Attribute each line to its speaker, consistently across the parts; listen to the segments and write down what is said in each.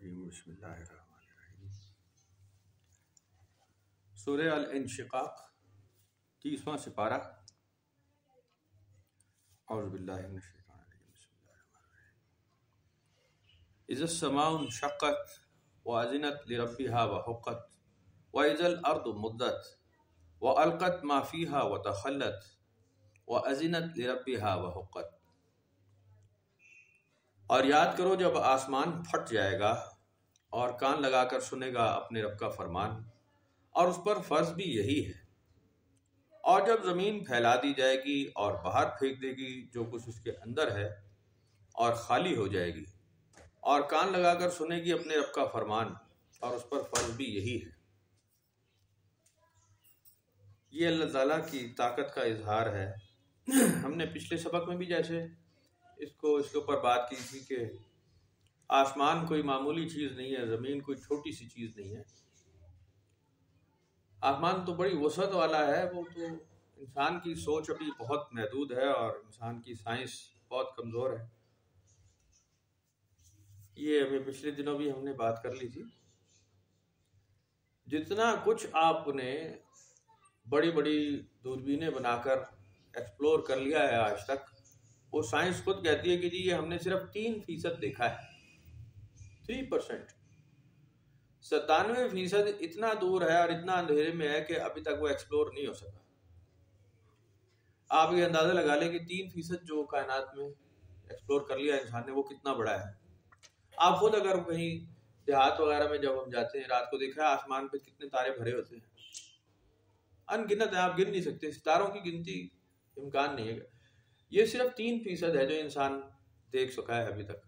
Speaker 1: الرجیم بسم اللہ الرحمن الرحیم سورہ الانشقاق 30واں سپارہ اعوذ باللہ من الشیطان الرجیم بسم اللہ الرحمن الرحیم اذا السماء انشقت واذنت لربها وحقت واذا الارض مدت والقت ما فيها وتخلت واذنت لربها وحقت۔ اور یاد کرو جب آسمان پھٹ جائے گا اور کان لگا کر سنے گا اپنے رب کا فرمان، اور اس پر فرض بھی یہی ہے، اور جب زمین پھیلا دی جائے گی اور باہر پھینک دے گی جو کچھ اس کے اندر ہے اور خالی ہو جائے گی، اور کان لگا کر سنے گی اپنے رب کا فرمان، اور اس پر فرض بھی یہی ہے۔ یہ اللہ تعالیٰ کی طاقت کا اظہار ہے۔ ہم نے پچھلے سبق میں بھی جیسے اس کے اوپر بات کی تھی کہ آسمان کوئی معمولی چیز نہیں ہے، زمین کوئی چھوٹی سی چیز نہیں ہے۔ آسمان تو بڑی وسعت والا ہے، وہ تو انسان کی سوچ ابھی بہت محدود ہے اور انسان کی سائنس بہت کمزور ہے۔ یہ ہمیں پچھلے دنوں بھی ہم نے بات کر لی تھی۔ جتنا کچھ آپ نے بڑی بڑی دوربینیں بنا کر ایکسپلور کر لیا ہے آج تک، وہ سائنس خود کہتی ہے کہ جی یہ ہم نے صرف 3% دیکھا ہے، 3%۔ 97% اتنا دور ہے اور اتنا اندھیرے میں ہے کہ ابھی تک وہ ایکسپلور نہیں ہو سکا۔ آپ یہ اندازہ لگا لیں کہ 3% جو کائنات میں ایکسپلور کر لیا انسان نے وہ کتنا بڑا ہے۔ آپ خود اگر کہیں دیہات وغیرہ میں جب ہم جاتے ہیں رات کو دیکھا ہے آسمان پہ کتنے تارے بھرے ہوتے ہیں، ان گنت ہیں، آپ گن نہیں سکتے، ستاروں کی گنتی امکان نہیں ہے۔ یہ صرف 3% ہے جو انسان دیکھ سکا ہے ابھی تک۔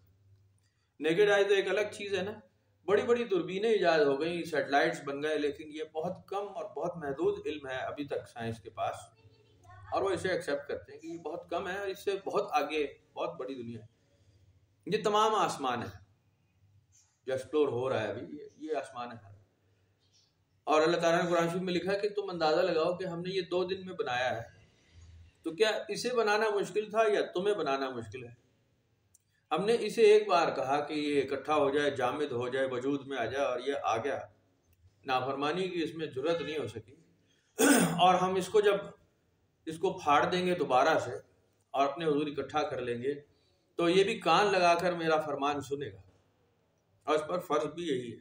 Speaker 1: نیکڈ آئی تو ایک الگ چیز ہے نا، بڑی بڑی دوربینیں ایجاد ہو گئیں، سیٹلائٹس بن گئے، لیکن یہ بہت کم اور بہت محدود علم ہے ابھی تک سائنس کے پاس، اور وہ اسے ایکسیپٹ کرتے ہیں کہ یہ بہت کم ہے اور اس سے بہت آگے بہت بڑی دنیا ہے۔ یہ تمام آسمان ہے جو ایکسپلور ہو رہا ہے ابھی، یہ آسمان ہے۔ اور اللہ تعالیٰ نے قرآن شریف میں لکھا ہے کہ تم اندازہ لگاؤ کہ ہم نے یہ 2 دن میں بنایا ہے، تو کیا اسے بنانا مشکل تھا یا تمہیں بنانا مشکل ہے؟ ہم نے اسے ایک بار کہا کہ یہ اکٹھا ہو جائے، جامد ہو جائے، وجود میں آ جائے، اور یہ آ گیا۔ نافرمانی کی اس میں جرت نہیں ہو سکی، اور ہم اس کو جب اس کو پھاڑ دیں گے دوبارہ سے اور اپنے حضور اکٹھا کر لیں گے تو یہ بھی کان لگا کر میرا فرمان سنے گا، اور اس پر فرض بھی یہی ہے۔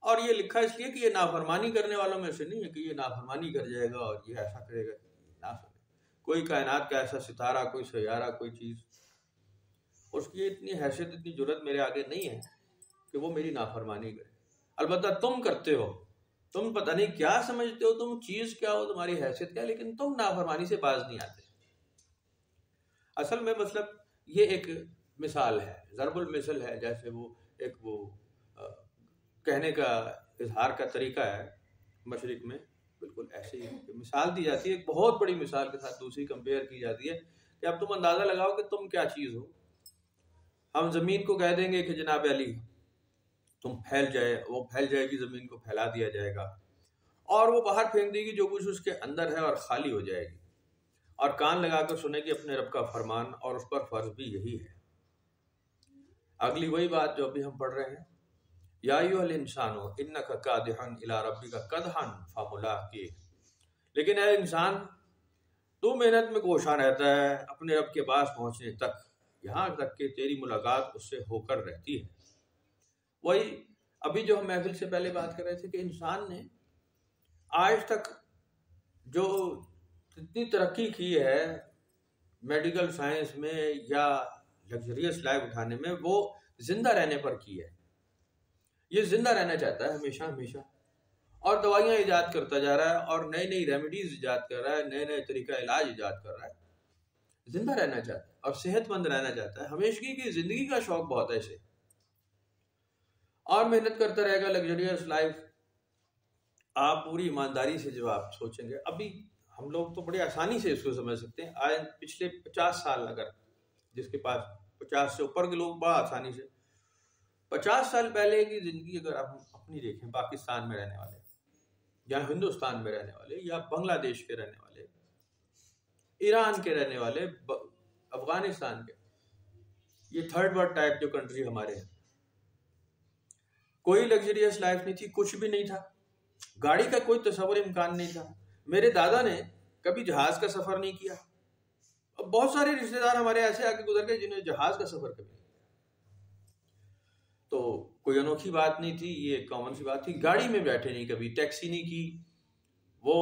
Speaker 1: اور یہ لکھا اس لیے کہ یہ نافرمانی کرنے والوں میں سے نہیں ہے کہ یہ نافرمانی کر جائے گا اور یہ ایسا کرے گا نہ سنے۔ کوئی کائنات کا ایسا ستارہ، کوئی سیارہ، کوئی چیز، اس کی اتنی حیثیت، اتنی جرت میرے آگے نہیں ہے کہ وہ میری نافرمانی کرے۔ البتہ تم کرتے ہو، تم پتہ نہیں کیا سمجھتے ہو، تم چیز کیا ہو، تمہاری حیثیت کیا، لیکن تم نافرمانی سے باز نہیں آتے۔ اصل میں مطلب یہ ایک مثال ہے، ضرب المثل ہے، جیسے وہ ایک کہنے کا اظہار کا طریقہ ہے مشرق میں، بالکل ایسے ہی مثال دی جاتی ہے، ایک بہت بڑی مثال کے ساتھ دوسری کمپیئر کی جاتی ہے کہ اب تم اندازہ لگاؤ کہ تم کیا چیز ہو۔ ہم زمین کو کہہ دیں گے کہ جناب علی تم پھیل جائے گی، زمین کو پھیلا دیا جائے گا، اور وہ باہر پھینک دے گی جو کچھ اس کے اندر ہے اور خالی ہو جائے گی، اور کان لگا کر سنے گی اپنے رب کا فرمان، اور اس پر فرض بھی یہی ہے۔ اگلی وہی بات جو ابھی ہم پڑھ رہے ہیں، یا ایھا الانسان انک کادح الی ربک کدحا فملاقیہ، لیکن اے انسان تو محنت میں کوشاں رہتا ہے اپنے رب کے پاس پہنچنے تک، یہاں تک کہ تیری ملاقات اس سے ہو کر رہتی ہے۔ وہی ابھی جو ہم محفل سے پہلے بات کر رہے تھے کہ انسان نے آج تک جو اتنی ترقی کی ہے میڈیکل سائنس میں یا لگژریس لائف اٹھانے میں، وہ زندہ رہنے پر کی ہے۔ یہ زندہ رہنا چاہتا ہے ہمیشہ ہمیشہ، اور دوائیاں ایجاد کرتا جا رہا ہے، اور نئی نئی ریمیڈیز ایجاد کر رہا ہے، نئے نئے طریقہ علاج ایجاد کر رہا ہے۔ زندہ رہنا چاہتا ہے اور صحت مند رہنا چاہتا ہے، ہمیشگی کی زندگی کا شوق بہت ہے اسے، اور محنت کرتا رہے گا لگژریس لائف۔ آپ پوری ایمانداری سے جب آپ سوچیں گے، ابھی ہم لوگ تو بڑی آسانی سے اس کو سمجھ سکتے ہیں، آج پچھلے 50 سال اگر جس کے پاس 50 سے اوپر کے لوگ بڑا آسانی سے 50 سال پہلے کی زندگی اگر آپ اپنی دیکھیں، پاکستان میں رہنے والے یا ہندوستان میں رہنے والے یا بنگلہ دیش کے رہنے والے، ایران کے رہنے والے، افغانستان کے، یہ تھرڈ ورلڈ ٹائپ جو کنٹری ہمارے ہیں، کوئی لگژریس لائف نہیں تھی، کچھ بھی نہیں تھا، گاڑی کا کوئی تصور امکان نہیں تھا. میرے دادا نے کبھی جہاز کا سفر نہیں کیا. بہت سارے رشتے دار ہمارے ایسے آگے گزر گئے جنہیں جہاز کا سفر کبھی نہیں کیا. تو کوئی انوکھی بات نہیں تھی، یہ کامن سی بات تھی. گاڑی میں بیٹھے نہیں کبھی، ٹیکسی نہیں کی. وہ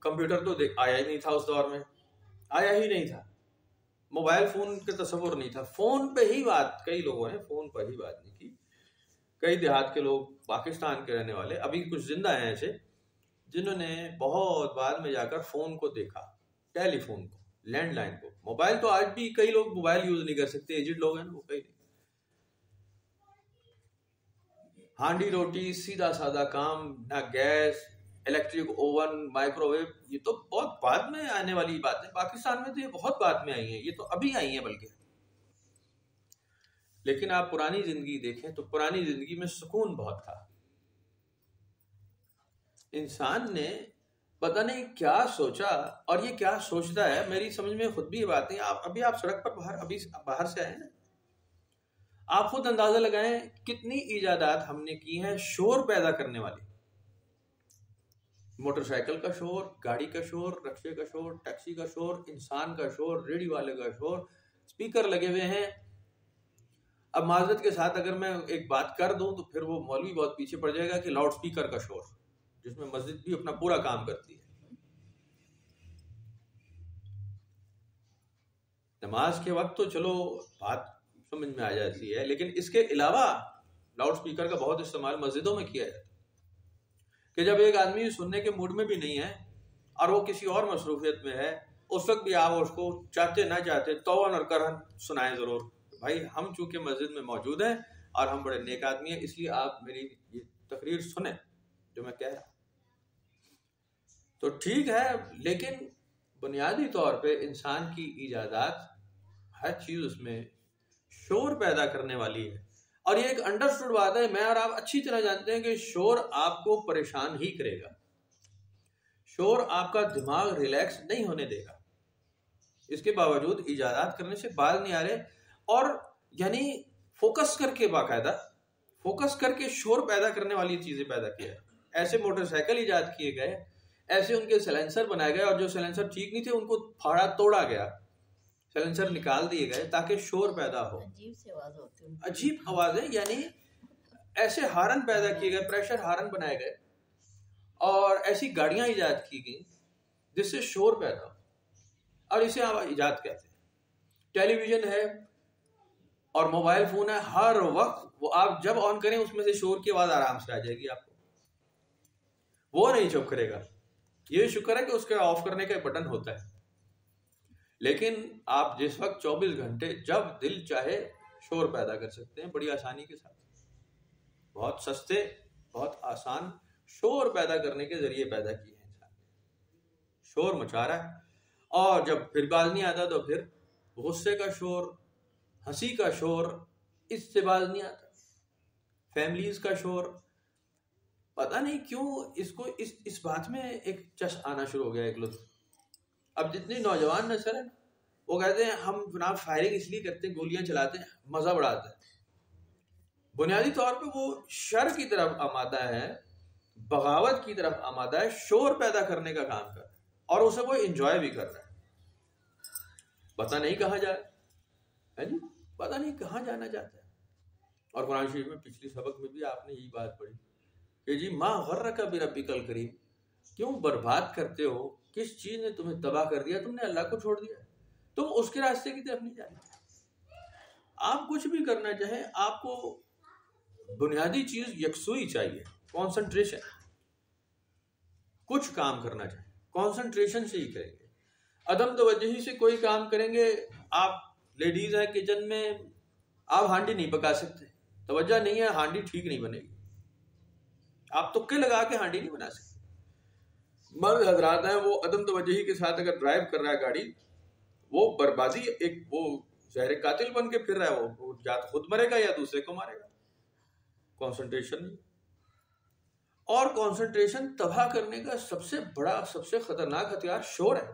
Speaker 1: کمپیوٹر تو آیا ہی نہیں تھا اس دور میں، آیا ہی نہیں تھا. موبائل فون کا تصور نہیں تھا. فون پہ ہی بات، کئی لوگوں نے فون پر ہی بات نہیں کی. کئی دیہات کے لوگ، پاکستان کے رہنے والے ابھی کچھ زندہ ہیں ایسے جنہوں نے بہت بعد میں جا کر فون کو دیکھا، ٹیلی فون کو، لینڈ لائن کو. موبائل تو آج بھی کئی لوگ موبائل یوز نہیں کر سکتے، ایجڈ لوگ ہیں وہ کئی نہیں. ہانڈی روٹی، سیدھا سادہ کام، نہ gas, electric oven, microwave, یہ تو بہت بعد میں آنے والی بات ہے. پاکستان میں تو یہ بہت بعد میں آئی ہیں، یہ تو ابھی آئی ہیں بلکہ. لیکن آپ پرانی زندگی دیکھیں تو پرانی زندگی میں سکون بہت تھا. انسان نے پتہ نہیں کیا سوچا، اور یہ کیا سوچتا ہے میری سمجھ میں خود بھی یہ بات نہیں. آپ سڑک پر باہر سے آئے ہیں، آپ خود اندازہ لگائیں کتنی ایجادات ہم نے کی ہیں شور پیدا کرنے والی. موٹر سائیکل کا شور، گاڑی کا شور، رکشے کا شور، ٹیکسی کا شور، انسان کا شور، ریڈیو والے کا شور، اسپیکر لگے ہوئے ہیں. اب معذرت کے ساتھ اگر میں ایک بات کر دوں تو پھر وہ مولوی بہت پیچھے پڑ جائے گا کہ لاؤڈ اسپیکر کا شور، جس میں مسجد بھی اپنا پورا کام کرتی ہے. نماز کے وقت تو چلو بات سمجھ میں آ جاتی ہے، لیکن اس کے علاوہ لاؤڈ اسپیکر کا بہت استعمال مسجدوں میں کیا جاتا ہے کہ جب ایک آدمی سننے کے موڈ میں بھی نہیں ہے اور وہ کسی اور مصروفیت میں ہے، اس وقت بھی آپ اس کو چاہتے نہ چاہتے توان اور کرہن سنائیں ضرور. بھائی ہم چونکہ مسجد میں موجود ہیں اور ہم بڑے نیک آدمی ہیں، اس لیے آپ میری یہ تقریر سنیں جو میں کہہ رہا ہوں. تو ٹھیک ہے، لیکن بنیادی طور پہ انسان کی ایجادات ہر چیز اس میں شور پیدا کرنے والی ہے. اور یہ ایک انڈرسٹوڈ بات ہے، میں اور آپ اچھی طرح جانتے ہیں کہ شور آپ کو پریشان ہی کرے گا. شور آپ کا دماغ ریلیکس نہیں ہونے دے گا. اس کے باوجود ایجادات کرنے سے باز نہیں آ رہے، اور یعنی فوکس کر کے، باقاعدہ فوکس کر کے شور پیدا کرنے والی چیزیں پیدا کیا ہے. ایسے موٹر سائیکل ایجاد کیے گئے، ایسے ان کے سیلنسر بنائے گئے، اور جو سیلنسر ٹھیک نہیں تھے ان کو پھاڑا توڑا گیا، سیلنسر نکال دیے گئے تاکہ شور پیدا ہو. عجیب آوازیں، یعنی ایسے ہارن پیدا کیے گئے، پریشر ہارن بنائے گئے، اور ایسی گاڑیاں ایجاد کی گئیں جس سے شور پیدا ہو. اور اسے آپ ایجاد کہتے ہیں. ٹیلی ویژن ہے اور موبائل فون ہے، ہر وقت وہ آپ جب آن کریں اس میں سے شور کی آواز آرام سے آ جائے گی آپ کو، وہ نہیں چپ کرے گا. یہ شکر ہے کہ اس کا آف کرنے کا بٹن ہوتا ہے. لیکن آپ جس وقت 24 گھنٹے جب دل چاہے شور پیدا کر سکتے ہیں بڑی آسانی کے ساتھ. بہت سستے، بہت آسان شور پیدا کرنے کے ذریعے پیدا کیے ہیں انسان. شور مچا رہا ہے، اور جب پھر باز نہیں آتا تو پھر غصے کا شور، ہنسی کا شور، اس سے باز نہیں آتا. فیملیز کا شور، پتہ نہیں کیوں اس کو اس بات میں ایک چس آنا شروع ہو گیا، ایک لطف. اب جتنی نوجوان نسل ہے وہ کہتے ہیں ہم جناب فائرنگ اس لیے کرتے ہیں، گولیاں چلاتے ہیں، مزہ بڑھاتا ہے. بنیادی طور پہ وہ شر کی طرف آمادہ ہے، بغاوت کی طرف آمادہ ہے، شور پیدا کرنے کا کام کر رہا ہے، اور اسے وہ انجوائے بھی کر رہا ہے. پتہ نہیں کہاں جائے، پتہ نہیں کہاں جانا چاہتا ہے. اور قرآن شریف میں پچھلی سبق میں بھی آپ نے یہی بات پڑھی کہ جی ما غرک بربک الکریم، کیوں برباد کرتے ہو، کس چیز نے تمہیں تباہ کر دیا، تم نے اللہ کو چھوڑ دیا، تم اس کے راستے کی طرف نہیں جانا. آپ کچھ بھی کرنا چاہیں، آپ کو بنیادی چیز یکسوئی چاہیے، کانسنٹریشن. کچھ کام کرنا چاہیں کانسنٹریشن سے ہی کریں گے. عدم توجہی سے کوئی کام کریں گے، آپ لیڈیز ہیں کچن میں، آپ ہانڈی نہیں پکا سکتے، توجہ نہیں ہے، ہانڈی ٹھیک نہیں بنے گی. آپ تکے لگا کے ہانڈی نہیں بنا سکتے. مرد حضرات ہیں، وہ عدم توجہی کے ساتھ اگر ڈرائیو کر رہا ہے گاڑی، وہ بربادی، ایک وہ زہر قاتل بن کے پھر رہا ہے، وہ یا تو خود مرے گا یا دوسرے کو مارے گا. کانسنٹریشن نہیں. اور کانسنٹریشن تباہ کرنے کا سب سے بڑا، سب سے خطرناک ہتھیار شور ہے.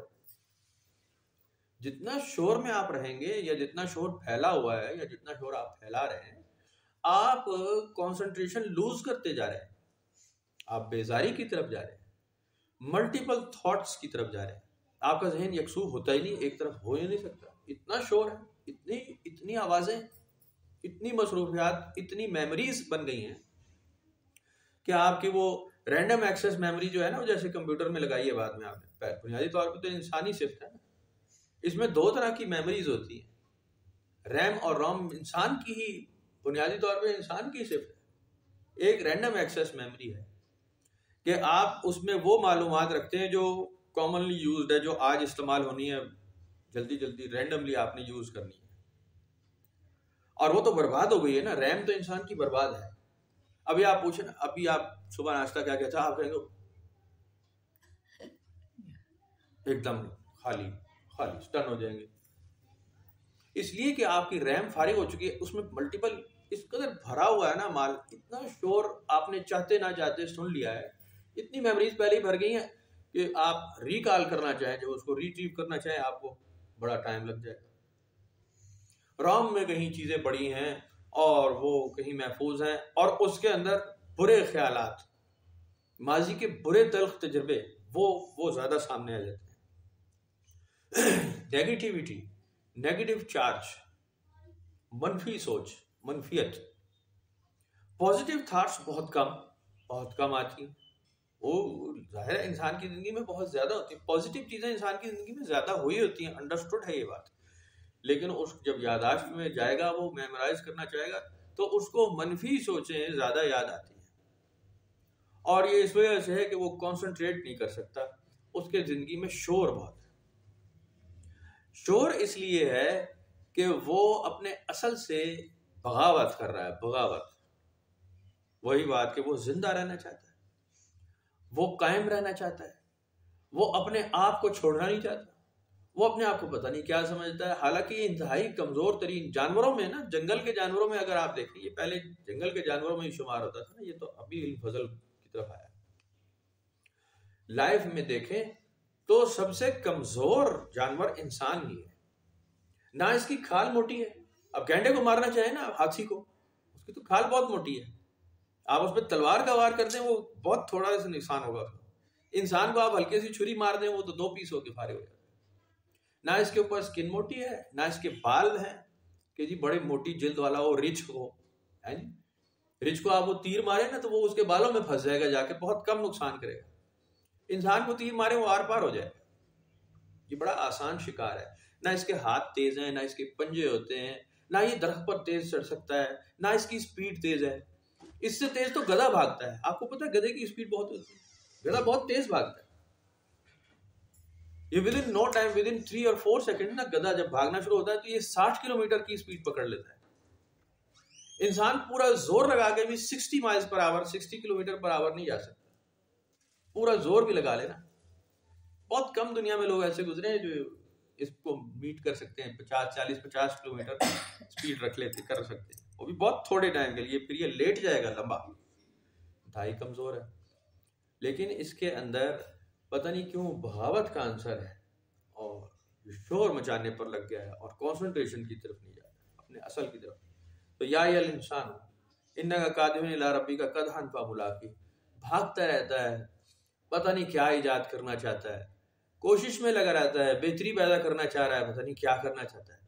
Speaker 1: جتنا شور میں آپ رہیں گے، یا جتنا شور پھیلا ہوا ہے، یا جتنا شور آپ پھیلا رہے ہیں، آپ کانسنٹریشن لوز کرتے جا رہے ہیں، آپ بیزاری کی طرف جا رہے ہیں، ملٹیپل تھاٹس کی طرف جا رہے ہیں، آپ کا ذہن یکسو ہوتا ہی نہیں، ایک طرف ہو ہی نہیں سکتا. اتنا شور ہے، اتنی آوازیں، اتنی مصروفیات، اتنی میموریز بن گئی ہیں کہ آپ کی وہ رینڈم ایکسیس میموری جو ہے نا، جیسے کمپیوٹر میں لگائی ہے بعد میں آپ نے، بنیادی طور پہ تو انسانی صفت ہے نا. اس میں دو طرح کی میموریز ہوتی ہیں، ریم اور روم انسان کی ہی بنیادی طور پہ انسان کی صفت ہے. ایک رینڈم ایکسیس میموری ہے کہ آپ اس میں وہ معلومات رکھتے ہیں جو کامنلی یوزڈ ہے، جو آج استعمال ہونی ہے، جلدی جلدی رینڈملی آپ نے یوز کرنی ہے، اور وہ تو برباد ہو گئی ہے نا. ریم تو انسان کی برباد ہے. ابھی آپ پوچھیں نا، ابھی آپ صبح ناشتہ کیا کیا تھا، آپ کہیں گے ایک دم خالی اسٹن ہو جائیں گے، اس لیے کہ آپ کی ریم فارغ ہو چکی ہے. اس میں ملٹیپل اس قدر بھرا ہوا ہے نا مال، اتنا شور آپ نے چاہتے نہ چاہتے سن لیا ہے، اتنی میموریز پہلے ہی بھر گئی ہیں کہ آپ ریکال کرنا چاہیں، جب اس کو ریٹریو کرنا چاہیں آپ کو بڑا ٹائم لگ جائے گا. رام میں کہیں چیزیں پڑی ہیں اور وہ کہیں محفوظ ہیں، اور اس کے اندر برے خیالات، ماضی کے برے تلخ تجربے وہ زیادہ سامنے آ جاتے ہیں. نیگیٹیوٹی، نیگیٹو چارج، منفی سوچ، منفیت. پازیٹیو تھاٹس بہت کم آتی ہیں. وہ ظاہر ہے انسان کی زندگی میں بہت زیادہ ہوتی ہیں، پازیٹیو چیزیں انسان کی زندگی میں زیادہ ہوئی ہوتی ہیں، انڈرسٹوڈ ہے یہ بات. لیکن اس جب یاداشت میں جائے گا، وہ میمورائز کرنا چاہے گا، تو اس کو منفی سوچیں زیادہ یاد آتی ہیں. اور یہ اس وجہ سے ہے کہ وہ کانسنٹریٹ نہیں کر سکتا، اس کے زندگی میں شور بہت ہے. شور اس لیے ہے کہ وہ اپنے اصل سے بغاوت کر رہا ہے. بغاوت، وہی بات کہ وہ زندہ رہنا چاہتا ہے، وہ قائم رہنا چاہتا ہے، وہ اپنے آپ کو چھوڑنا نہیں چاہتا، وہ اپنے آپ کو پتہ نہیں کیا سمجھتا ہے. حالانکہ یہ انتہائی کمزور ترین جانوروں میں نا، جنگل کے جانوروں میں اگر آپ دیکھیں، یہ پہلے جنگل کے جانوروں میں ہی شمار ہوتا تھا نا، یہ تو ابھی فضل کی طرف آیا. لائف میں دیکھیں تو سب سے کمزور جانور انسان ہی ہے. نہ اس کی کھال موٹی ہے. اب گینڈے کو مارنا چاہیں نا، ہاتھی کو، اس کی تو کھال بہت موٹی ہے، آپ اس پہ تلوار کا وار کر دیں وہ بہت تھوڑا سا نقصان ہوگا. انسان کو آپ ہلکے سی چھری مار دیں، وہ تو 2 پیس ہو کے فارغ ہو جاتا ہے. نہ اس کے اوپر سکن موٹی ہے، نہ اس کے بال ہیں کہ جی بڑی موٹی جلد والا ہو، رچ ہو. رچ کو آپ وہ تیر مارے نا تو وہ اس کے بالوں میں پھنس جائے گا، جا کے بہت کم نقصان کرے گا. انسان کو تیر مارے وہ آر پار ہو جائے گا. یہ بڑا آسان شکار ہے. نہ اس کے ہاتھ تیز ہیں، نہ اس کے پنجے ہوتے ہیں، نہ یہ درخت پر تیز چڑھ سکتا ہے، نہ اس کی سپیڈ تیز ہے. اس سے تیز تو گدھا بھاگتا ہے. آپ کو پتہ ہے گدھے کی سپیڈ بہت ہوتی ہے، گدھا بہت تیز بھاگتا ہے. یہ ودن نو ٹائم، ودن 3 اور 4 سیکنڈ نا، گدھا جب بھاگنا شروع ہوتا ہے تو یہ 60 کلومیٹر کی سپیڈ پکڑ لیتا ہے. انسان پورا زور لگا کے بھی 60 مائلز پر آور، 60 کلومیٹر پر آور نہیں جا سکتا. پورا زور بھی لگا لینا. بہت کم دنیا میں لوگ ایسے گزرے ہیں جو اس کو میٹ کر سکتے ہیں، 50 کلومیٹر سپیڈ رکھ لیتے، کر سکتے ہیں، وہ بھی بہت تھوڑے ٹائم کے لیے. پھر یہ لیٹ جائے گا لمبا. انتہائی کمزور ہے. لیکن اس کے اندر پتہ نہیں کیوں بغاوت کا عنصر ہے، اور شور مچانے پر لگ گیا ہے، اور کنسنٹریشن کی طرف نہیں جاتا، اپنے اصل کی طرف. تو یا الانسان انک قادر الی ربک قدحا فملاقیہ، بھاگتا رہتا ہے، پتہ نہیں کیا ایجاد کرنا چاہتا ہے، کوشش میں لگا رہتا ہے، بہتری پیدا کرنا چاہ رہا ہے، پتہ نہیں کیا کرنا چاہتا ہے.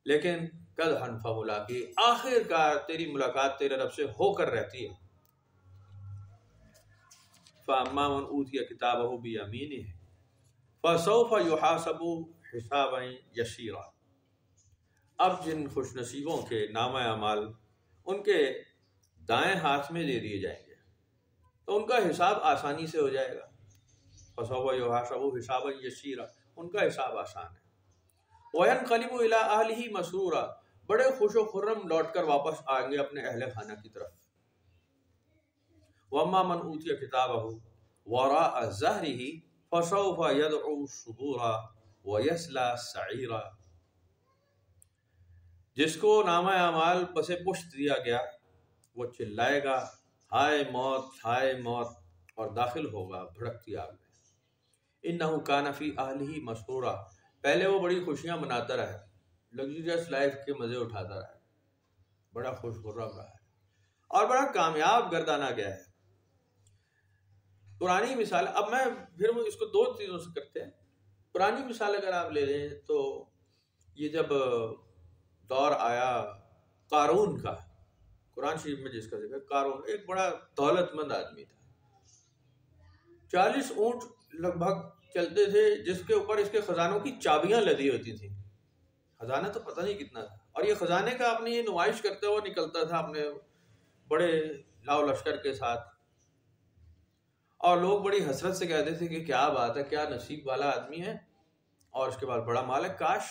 Speaker 1: لیکن قدحا فملاقیہ، آخر کار تیری ملاقات تیرے رب سے ہو کر رہتی ہے. فَأَمَّا مَنْ أُوتِیَ کِتَابَهُ بِیَمِینِهِ فَسَوْفَ یُحَاسَبُ حِسَابًا یَسِیرًا. اب جن خوش نصیبوں کے نامہ اعمال ان کے دائیں ہاتھ میں دے دیے جائیں گے تو ان کا حساب آسانی سے ہو جائے گا. فَسَوْفَ یُحَاسَبُ حِسَابًا یَسِیرًا، ان کا حساب آسان ہے. وَيَنْقَلِبُ إِلَىٰ أَهْلِهِ مَسْرُورًا، بڑے خوش و خرم لوٹ کر واپس آئیں گے اپنے اہل خانہ کی طرف. وَأَمَّا مَنْ أُوتِیَ کِتَابَهُ وَرَاءَ ظَهْرِهِ فَسَوْفَ يَدْعُو ثُبُورًا وَيَصْلَىٰ سَعِيرًا. جس کو نامہ اعمال پس پشت دیا گیا وہ چلائے گا ہائے موت، ہائے موت، اور داخل ہوگا بھڑکتی آگ میں. انہ کان فی اہلہ مسرورا، پہلے وہ بڑی خوشیاں مناتا رہا، لگژریس لائف کے مزے اٹھاتا رہا، بڑا خوش خرم رہا ہے. اور بڑا کامیاب گردانا گیا ہے. پرانی مثال، اب میں پھر اس کو دو چیزوں سے کرتے ہیں. پرانی مثال اگر آپ لے لیں تو یہ جب دور آیا قارون کا، قرآن شریف میں جس کا ذکر، قارون ایک بڑا دولت مند آدمی تھا. 40 اونٹ لگ بھگ چلتے تھے جس کے اوپر اس کے خزانوں کی چابیاں لدی ہوتی تھیں. خزانہ تو پتہ نہیں کتنا تھا، اور یہ خزانے کا اپنی یہ نمائش کرتے ہوئے نکلتا تھا اپنے بڑے لاؤ لشکر کے ساتھ. اور لوگ بڑی حسرت سے کہتے تھے کہ کیا بات ہے، کیا نصیب والا آدمی ہے، اور اس کے بعد بڑا مال ہے، کاش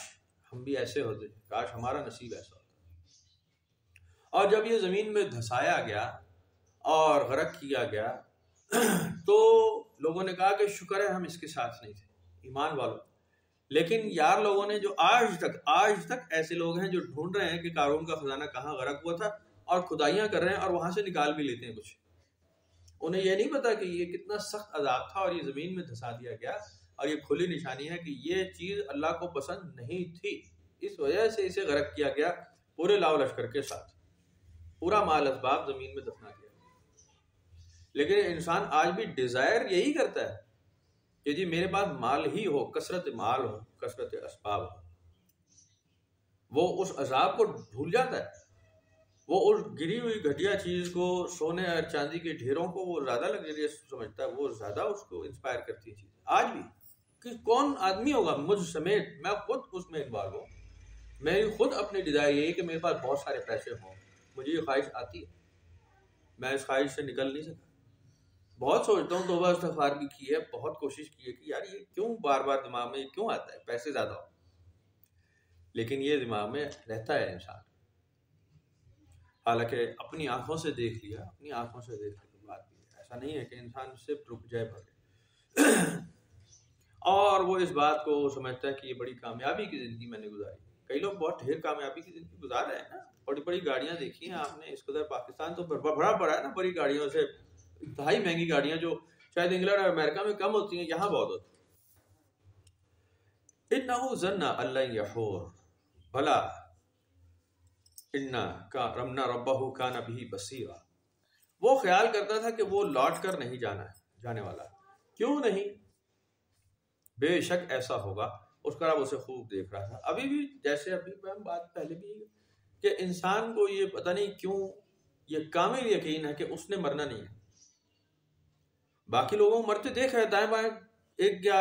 Speaker 1: ہم بھی ایسے ہوتے، کاش ہمارا نصیب ایسا ہوتا. اور جب یہ زمین میں دھسایا گیا اور غرق کیا گیا تو لوگوں نے کہا کہ شکر ہے ہم اس کے ساتھ نہیں تھے، ایمان والوں. لیکن یار لوگوں نے جو آج تک ایسے لوگ ہیں جو ڈھونڈ رہے ہیں کہ قارون کا خزانہ کہاں غرق ہوا تھا، اور کھدائیاں کر رہے ہیں اور وہاں سے نکال بھی لیتے ہیں کچھ. انہیں یہ نہیں پتا کہ یہ کتنا سخت عذاب تھا اور یہ زمین میں دھسا دیا گیا، اور یہ کھلی نشانی ہے کہ یہ چیز اللہ کو پسند نہیں تھی، اس وجہ سے اسے غرق کیا گیا پورے لاؤ لشکر کے ساتھ، پورا مال اسباب زمین میں دفنا کیا. لیکن انسان آج بھی ڈیزائر یہی کرتا ہے کہ جی میرے پاس مال ہی ہو، کثرت مال ہو، کثرت اسباب ہو. وہ اس عذاب کو بھول جاتا ہے، وہ اس گری ہوئی گھٹیا چیز کو، سونے اور چاندی کے ڈھیروں کو وہ زیادہ لگژریس سمجھتا ہے، وہ زیادہ اس کو انسپائر کرتی ہے چیز. آج بھی کہ کون آدمی ہوگا مجھ سمیت، میں خود اس میں انوالو ہوں، میری خود اپنی ڈیزائر یہی کہ میرے پاس بہت سارے پیسے ہوں. مجھے یہ خواہش آتی ہے، میں اس خواہش سے نکل نہیں سکا. بہت سوچتا ہوں، توبہ استغفار بھی کی ہے، بہت کوشش کی ہے کہ یار یہ کیوں بار بار دماغ میں کیوں آتا ہے پیسے زیادہ ہو، لیکن یہ دماغ میں رہتا ہے انسان. حالانکہ اپنی آنکھوں سے دیکھ لیا، اپنی آنکھوں سے دیکھ لیا بات بھی ہے. ایسا نہیں ہے کہ انسان سے رک جائے بھگے اور وہ اس بات کو سمجھتا ہے کہ یہ بڑی کامیابی کی زندگی میں نے گزاری. کئی لوگ بہت ڈھیر کامیابی کی زندگی گزار رہے ہیں نا، بڑی بڑی گاڑیاں دیکھی ہیں آپ نے. اس قدر پاکستان تو بڑا پڑا ہے نا بڑی گاڑیوں سے، انتہائی مہنگی گاڑیاں جو شاید انگلینڈ اور امریکہ میں کم ہوتی ہیں، یہاں بہت ہوتی. انہ ظن ان لن یحور بھلا رمنا ربہ کان بہ بصیرا. وہ خیال کرتا تھا کہ وہ لوٹ کر نہیں جانے والا. کیوں نہیں؟ بے شک ایسا ہوگا. اس کا رب اسے خوب دیکھ رہا تھا. ابھی بھی جیسے ابھی بات پہلے بھی کہ انسان کو یہ پتہ نہیں کیوں یہ کامل یقین ہے کہ اس نے مرنا نہیں ہے. باقی لوگوں کو مرتے دیکھ رہے دائیں بائیں، ایک گیا.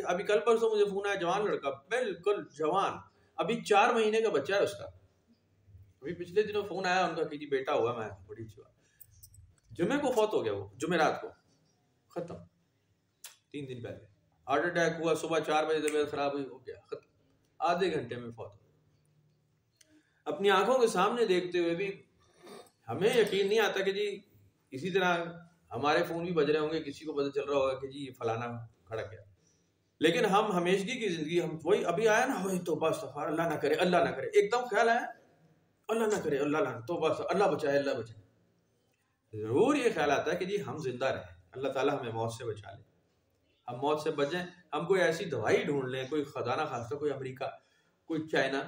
Speaker 1: ابھی کل پرسوں مجھے فون آیا، جوان لڑکا، بالکل جوان، ابھی 4 مہینے کا بچہ ہے اس کا. ابھی پچھلے دنوں فون آیا ان کا کہ جی بیٹا ہوا. میں بڑی اچھی بات. جمعے کو فوت ہو گیا، وہ جمعرات کو ختم. 3 دن پہلے ہارٹ اٹیک ہوا، صبح 4 بجے طبیعت خراب ہوئی، ہو گیا ختم، آدھے گھنٹے میں فوت ہو گیا. اپنی آنکھوں کے سامنے دیکھتے ہوئے بھی ہمیں یقین نہیں آتا کہ جی اسی طرح ہمارے فون بھی بج رہے ہوں گے، کسی کو پتہ چل رہا ہوگا کہ جی یہ فلانا کھڑا گیا. لیکن ہم ہمیشگی کی زندگی، ہم وہی ابھی آیا نا، وہی توبہ استغفار، اللہ نہ کرے اللہ نہ کرے، ایک دم خیال آیا اللہ نہ کرے اللہ نہ، توبہ اللہ بچائے اللہ بچائے. ضرور یہ خیال آتا ہے کہ جی ہم زندہ رہیں، اللہ تعالیٰ ہمیں موت سے بچا لے، ہم موت سے بچیں. ہم کوئی ایسی دوائی ڈھونڈ لیں، کوئی خزانہ خاصہ، کوئی امریکہ، کوئی چائنا،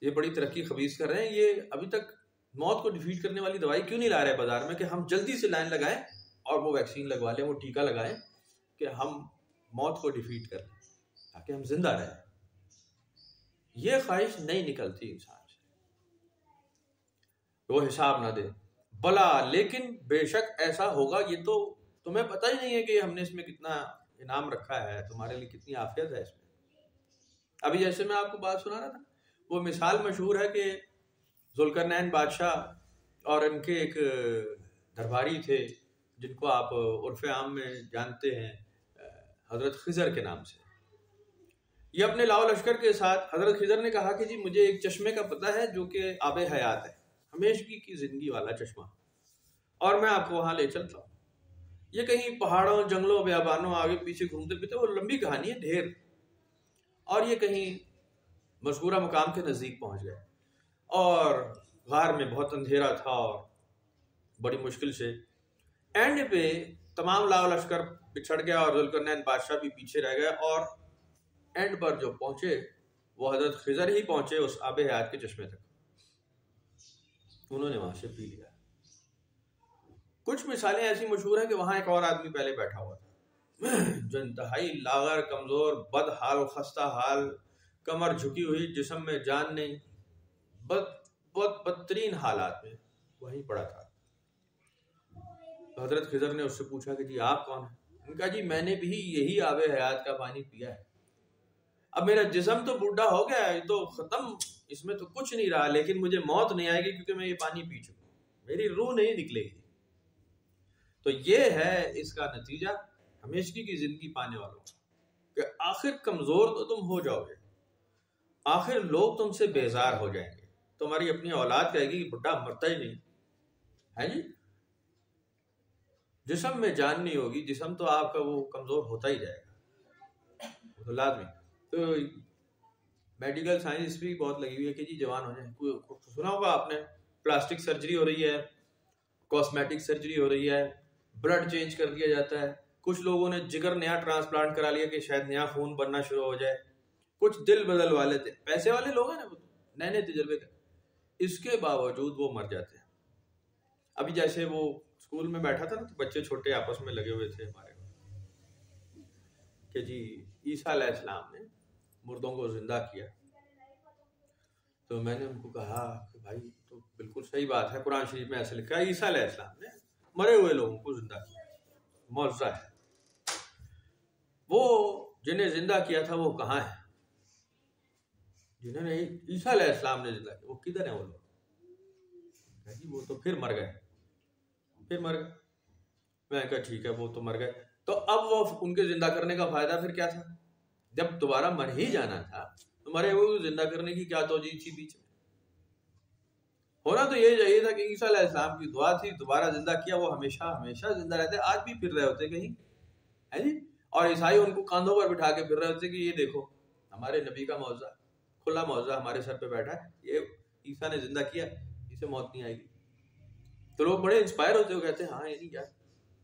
Speaker 1: یہ بڑی ترقی خبیث کر رہے ہیں، یہ ابھی تک موت کو ڈیفیٹ کرنے والی دوائی کیوں نہیں لا رہے بازار میں کہ ہم جلدی سے لائن لگائیں اور وہ ویکسین لگوا لیں، وہ ٹیکہ لگائیں کہ ہم موت کو ڈیفیٹ کر لیں تاکہ ہم زندہ رہیں. یہ خواہش نہیں نکلتی انسان سے، وہ حساب نہ دے. بلا لیکن بے شک ایسا ہوگا، یہ تو تمہیں پتہ ہی نہیں ہے کہ ہم نے اس میں کتنا انعام رکھا ہے، تمہارے لیے کتنی عافیت ہے اس میں. ابھی جیسے میں آپ کو بات سنا رہا تھا، وہ مثال مشہور ہے کہ ذوالقرنین بادشاہ اور ان کے ایک درباری تھے جن کو آپ عرف عام میں جانتے ہیں حضرت خضر کے نام سے. یہ اپنے لاؤ لشکر کے ساتھ، حضرت خضر نے کہا کہ جی مجھے ایک چشمے کا پتہ ہے جو کہ آب حیات ہے، ہمیشگی کی زندگی والا چشمہ، اور میں آپ کو وہاں لے چلتا ہوں. یہ کہیں پہاڑوں، جنگلوں، بیابانوں آگے پیچھے گھومتے پھرتے، وہ لمبی کہانی ہے ڈھیر. اور یہ کہیں مذکورہ مقام کے نزدیک پہنچ گئے اور غار میں بہت اندھیرا تھا اور بڑی مشکل سے اینڈ پہ تمام لاؤ لشکر بچھڑ گیا اور ذوالقرنین بادشاہ بھی پیچھے رہ گئے، اور اینڈ پر جو پہنچے وہ حضرت خضر ہی پہنچے اس آب حیات کے چشمے تک. انہوں نے وہاں سے پی لیا. کچھ مثالیں ایسی مشہور ہیں کہ وہاں ایک اور آدمی پہلے بیٹھا ہوا تھا جو انتہائی لاغر، کمزور، بد حال، خستہ حال، کمر جھکی ہوئی، جسم میں جان نہیں، بہت بدترین حالات میں وہیں پڑا تھا. حضرت خضر نے اس سے پوچھا کہ جی آپ کون ہیں؟ ان کا جی میں نے بھی یہی آب حیات کا پانی پیا ہے. اب میرا جسم تو بوڑھا ہو گیا ہے، تو ختم، اس میں تو کچھ نہیں رہا، لیکن مجھے موت نہیں آئے گی کیونکہ میں یہ پانی پی چکا ہوں، میری روح نہیں نکلے گی. تو یہ ہے اس کا نتیجہ ہمیشگی کی زندگی پانے والوں کہ آخر کمزور تو تم ہو جاؤ گے، آخر لوگ تم سے بیزار ہو جائیں گے، تمہاری اپنی اولاد کہے گی بڈھا مرتا ہی نہیں ہے جی. جسم میں جان نہیں ہوگی، جسم تو آپ کا وہ کمزور ہوتا ہی جائے گا، تو لازمی. تو میڈیکل سائنس بھی بہت لگی ہوئی ہے کہ جی جوان ہو جائیں. سنا ہوگا آپ نے پلاسٹک سرجری ہو رہی ہے، کاسمیٹک سرجری ہو رہی ہے، بلڈ چینج کر دیا جاتا ہے. کچھ لوگوں نے جگر نیا ٹرانسپلانٹ کرا لیا کہ شاید نیا خون بننا شروع ہو جائے. کچھ دل بدل والے تھے، پیسے والے لوگ ہیں نا، نئے نئے تجربے کا، اس کے باوجود وہ مر جاتے ہیں. ابھی جیسے وہ اسکول میں بیٹھا تھا نا، تو بچے چھوٹے آپس میں لگے ہوئے تھے ہمارے کہ جی عیسیٰ علیہ السلام نے مردوں کو زندہ کیا. تو میں نے ان کو کہا کہ بھائی تو بالکل صحیح بات ہے، قرآن شریف میں ایسے لکھا ہے عیسیٰ علیہ السلام نے مرے ہوئے لوگوں کو زندہ کیا، معجزہ ہے. وہ جنہیں زندہ کیا تھا وہ کہاں ہیں؟ جنہوں نے عیسیٰ علیہ السلام نے زندہ کیا وہ کدھر ہیں وہ لوگ؟ جی وہ تو پھر مر گئے. میں کہا ٹھیک ہے وہ تو مر گئے، تو اب وہ ان کے زندہ کرنے کا فائدہ پھر کیا تھا؟ جب دوبارہ مر ہی جانا تھا تو مرے ہوئے زندہ کرنے کی کیا توجہ تھی بیچ میں؟ ہونا تو یہ چاہیے تھا کہ عیسیٰ علیہ السلام کی دعا تھی، دوبارہ زندہ کیا، وہ ہمیشہ ہمیشہ زندہ رہتے، آج بھی پھر رہے ہوتے کہیں ہے جی. اور عیسائی ان کو کاندھوں پر بٹھا کے پھر رہے ہوتے کہ یہ دیکھو ہمارے نبی کا معجزہ، کھلا معجزہ ہمارے سر پہ بیٹھا ہے، یہ عیسیٰ نے زندہ کیا، اسے موت نہیں آئے گی. تو لوگ بڑے انسپائر ہوتے ہو، کہتے ہیں ہاں یعنی یار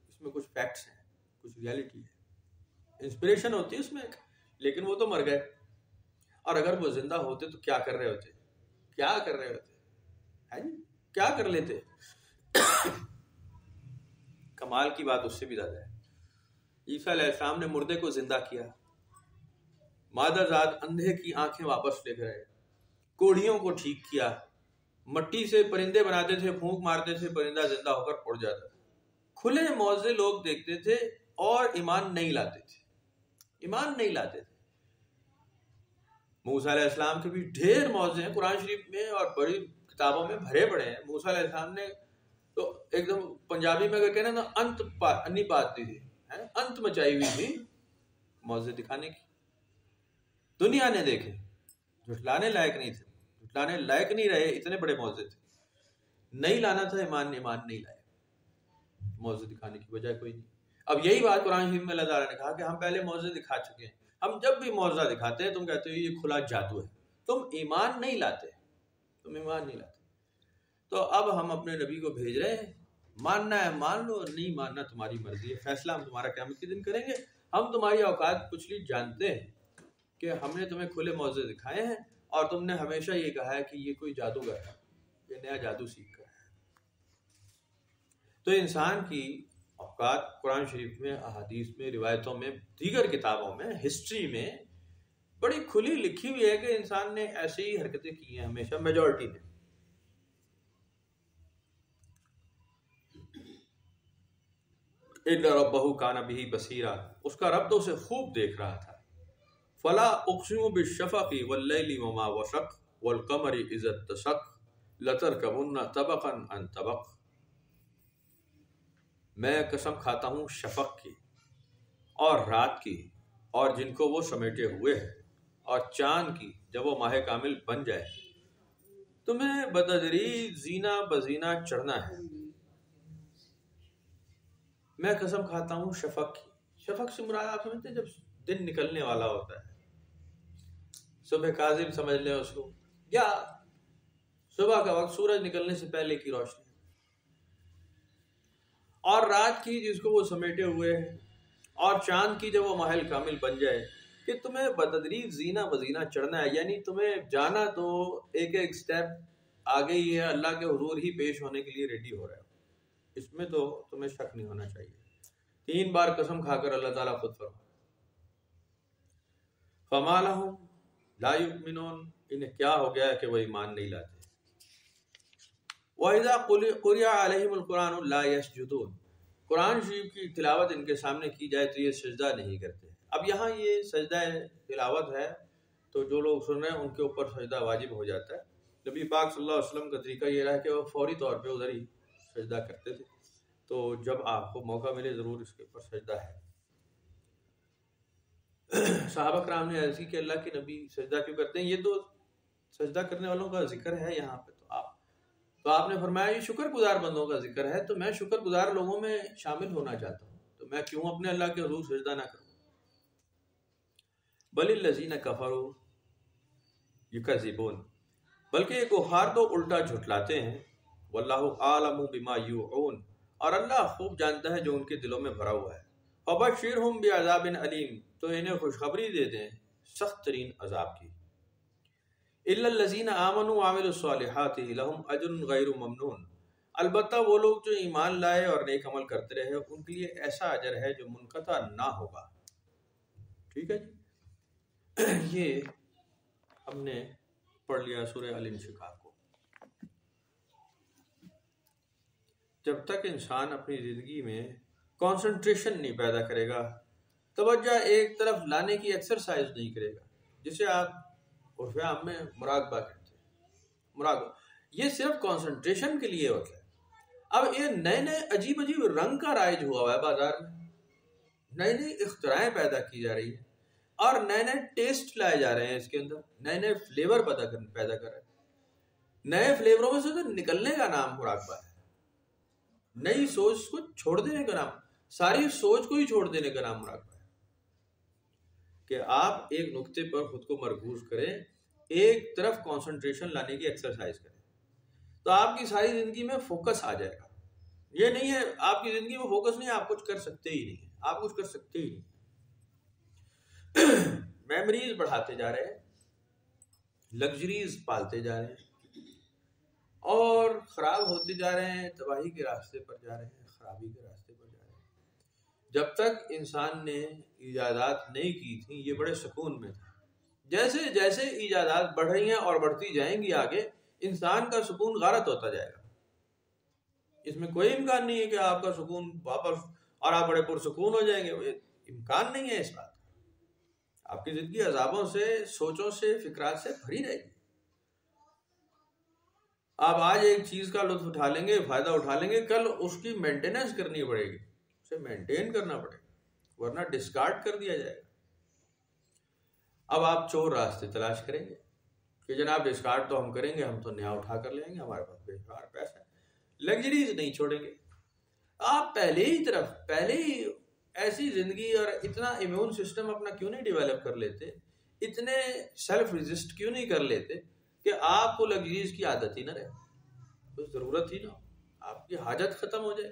Speaker 1: اس میں کچھ فیکٹس ہیں، کچھ ریالٹی ہے، انسپریشن ہوتی ہے اس میں. لیکن وہ تو مر گئے، اور اگر وہ زندہ ہوتے تو کیا کر رہے ہوتے؟ ہے جی کیا کر لیتے؟ کمال کی بات اس سے بھی زیادہ ہے. عیسیٰ علیہ السلام نے مردے کو زندہ کیا، مادہ زاد اندھے کی آنکھیں واپس لے کر آئے، کوڑھیوں کو ٹھیک کیا، مٹی سے پرندے بناتے تھے، پھونک مارتے تھے، پرندہ زندہ ہو کر اڑ جاتا تھا. کھلے معجزے لوگ دیکھتے تھے اور ایمان نہیں لاتے تھے. موسیٰ علیہ السلام کے بھی ڈھیر معجزے ہیں قرآن شریف میں اور بڑی کتابوں میں بھرے پڑے ہیں. موسیٰ علیہ السلام نے تو ایک دم پنجابی میں اگر کہنا نا انت نہیں پاتی تھی، انت مچائی ہوئی تھی معجزے دکھانے کی. دنیا نے دیکھے، جھٹلانے لائق نہیں تھے، جھٹلانے لائق نہیں رہے، اتنے بڑے معجزے تھے. نہیں لانا تھا ایمان نہیں لائے، معجزے دکھانے کی وجہ کوئی نہیں. اب یہی بات قرآن شریف میں اللہ تعالیٰ نے کہا کہ ہم پہلے معجزے دکھا چکے ہیں. ہم جب بھی معجزہ دکھاتے ہیں تم کہتے ہو یہ کھلا جادو ہے، تم ایمان نہیں لاتے. تو اب ہم اپنے نبی کو بھیج رہے ہیں، ماننا ہے مان لو، نہیں ماننا تمہاری مرضی ہے، فیصلہ ہم تمہارا قیامت کے دن کریں گے. ہم تمہاری اوقات کچلی جانتے ہیں کہ ہم نے تمہیں کھلے معجزے دکھائے ہیں اور تم نے ہمیشہ یہ کہا ہے کہ یہ کوئی جادوگر ہے، یہ نیا جادو سیکھ کر ہے. تو انسان کی اوقات قرآن شریف میں، احادیث میں، روایتوں میں، دیگر کتابوں میں، ہسٹری میں بڑی کھلی لکھی ہوئی ہے کہ انسان نے ایسی ہی حرکتیں کی ہیں ہمیشہ، میجورٹی نے. اِنَّ رَبَّهُ كَانَ بِهِ بَصِيرًا، اس کا رب تو اسے خوب دیکھ رہا تھا. فَلَا أُقْسِمُ بِالشَّفَقِ وَاللَّيْلِ وَمَا وَسَقَ وَالْقَمَرِ إِذَا اتَّسَقَ لَتَرْكَبُنَّ طَبَقًا عَنْ طَبَقٍ. میں قسم کھاتا ہوں شفق کی اور رات کی اور جن کو وہ سمیٹے ہوئے ہے، اور چاند کی جب وہ ماہ کامل بن جائے. تمہیں بتدریج زینہ بزینہ چڑھنا ہے. میں قسم کھاتا ہوں شفق کی. شفق سے مراد آپ سمجھتے ہیں جب دن نکلنے والا ہوتا ہے، صبح کاذب سمجھ لیں اس کو، یا صبح کا وقت سورج نکلنے سے پہلے کی روشنی، اور رات کی جس کو وہ سمیٹے ہوئے ہیں، اور چاند کی جب وہ ماحل کامل بن جائے. کہ تمہیں بتدریج زینہ بزینہ چڑھنا ہے، یعنی تمہیں جانا تو ایک ایک سٹیپ آگے ہی ہے، اللہ کے حضور ہی پیش ہونے کے لیے ریڈی ہو رہا ہے. اس میں تو تمہیں شک نہیں ہونا چاہیے. 3 بار قسم کھا کر اللہ تعالیٰ خود فرماتا فما لہم لا یؤمنون، انہیں کیا ہو گیا ہے کہ وہ ایمان نہیں لاتے. وَإِذَا قُرِئَ عَلَيْهِمُ الْقُرْآنُ لَا يَسْجُدُونَ، قرآن شریف کی تلاوت ان کے سامنے کی جائے تو یہ سجدہ نہیں کرتے. اب یہاں یہ سجدہ تلاوت ہے تو جو لوگ سن رہے ہیں ان کے اوپر سجدہ واجب ہو جاتا ہے. نبی پاک صلی اللہ علیہ وسلم کا طریقہ یہ رہا کہ وہ فوری طور پہ ادھر ہی سجدہ کرتے تھے. تو جب آپ کو موقع ملے ضرور اس کے اوپر سجدہ ہے. صحابہ کرام نے عرض کی کہ اللہ کے نبی سجدہ کیوں کرتے ہیں؟ یہ تو سجدہ کرنے والوں کا ذکر ہے یہاں پہ. تو آپ نے فرمایا یہ شکر گزار بندوں کا ذکر ہے، تو میں شکر گزار لوگوں میں شامل ہونا چاہتا ہوں، تو میں کیوں اپنے اللہ کے حضور سجدہ نہ کروں. بل الذین کفروا یکذبون، بلکہ یہ کفار تو الٹا جھٹلاتے ہیں. واللہ اعلم بما یوعون، اور اللہ خوب جانتا ہے جو ان کے دلوں میں بھرا ہوا ہے. فبشرہم بعذاب علیم، تو انہیں خوشخبری دے دیں سخت ترین عذاب کی. الا الذین آمنوا وعملوا الصالحات لہم اجر غیر ممنون، البتہ وہ لوگ جو ایمان لائے اور نیک عمل کرتے رہے ان کے لیے ایسا اجر ہے جو منقطع نہ ہوگا. ٹھیک ہے جی، یہ ہم نے پڑھ لیا سورہ الانشقاق کو. جب تک انسان اپنی زندگی میں کنسنٹریشن نہیں پیدا کرے گا، توجہ ایک طرف لانے کی ایکسرسائز نہیں کرے گا، جسے آپ عرف عام میں مراقبہ کہتے ہیں. مراقبہ یہ صرف کنسنٹریشن کے لیے ہوتا ہے. اب یہ نئے نئے عجیب عجیب رنگ کا رائج ہوا ہوا ہے بازار میں، نئی نئی اختراعیں پیدا کی جا رہی ہیں اور نئے نئے ٹیسٹ لائے جا رہے ہیں اس کے اندر، نئے نئے فلیور پیدا کر رہے ہیں. نئے فلیوروں میں سے تو نکلنے کا نام مراقبہ ہے. نئی سوچ کو چھوڑ دینے کا نام، ساری سوچ کو ہی چھوڑ دینے کا نام مراقبہ ہے. کہ آپ ایک نقطے پر خود کو مرکوز کریں، ایک طرف کنسنٹریشن لانے کی ایکسرسائز کریں، تو آپ کی ساری زندگی میں فوکس آ جائے گا. یہ نہیں ہے آپ کی زندگی میں فوکس نہیں، آپ کچھ کر سکتے ہی نہیں، آپ کچھ کر سکتے ہی نہیں. میموریز بڑھاتے جا رہے ہیں، لگژریز پالتے جا رہے ہیں اور خراب ہوتے جا رہے ہیں، تباہی کے راستے پر جا رہے ہیں، خرابی کے راستے پر جا رہے ہیں. جب تک انسان نے ایجادات نہیں کی تھیں یہ بڑے سکون میں تھا. جیسے جیسے ایجادات بڑھ رہی ہیں اور بڑھتی جائیں گی آگے، انسان کا سکون غارت ہوتا جائے گا. اس میں کوئی امکان نہیں ہے کہ آپ کا سکون واپس اور آپ بڑے پرسکون ہو جائیں گے، امکان نہیں ہے اس بات کا. آپ کی زندگی عذابوں سے، سوچوں سے، فکرات سے بھری رہے گی. آپ آج ایک چیز کا لطف اٹھا لیں گے، فائدہ اٹھا لیں گے، کل اس کی مینٹیننس کرنی پڑے گی، اسے مینٹین کرنا پڑے گا، ورنہ ڈسکارڈ کر دیا جائے گا. اب آپ چور راستے تلاش کریں گے کہ جناب ڈسکارڈ تو ہم کریں گے، ہم تو نیا اٹھا کر لیں گے، ہمارے پاس بے شمار پیسہ ہے. لگژریز نہیں چھوڑیں گے. آپ پہلے ہی ایسی زندگی اور اتنا امیون سسٹم اپنا کیوں نہیں ڈیولپ کر لیتے، اتنے سیلف ریزسٹ کیوں نہیں کر لیتے کہ آپ کو لگژریز کی عادت ہی نہ رہے، کوئی ضرورت ہی نہ ہو، آپ کی حاجت ختم ہو جائے.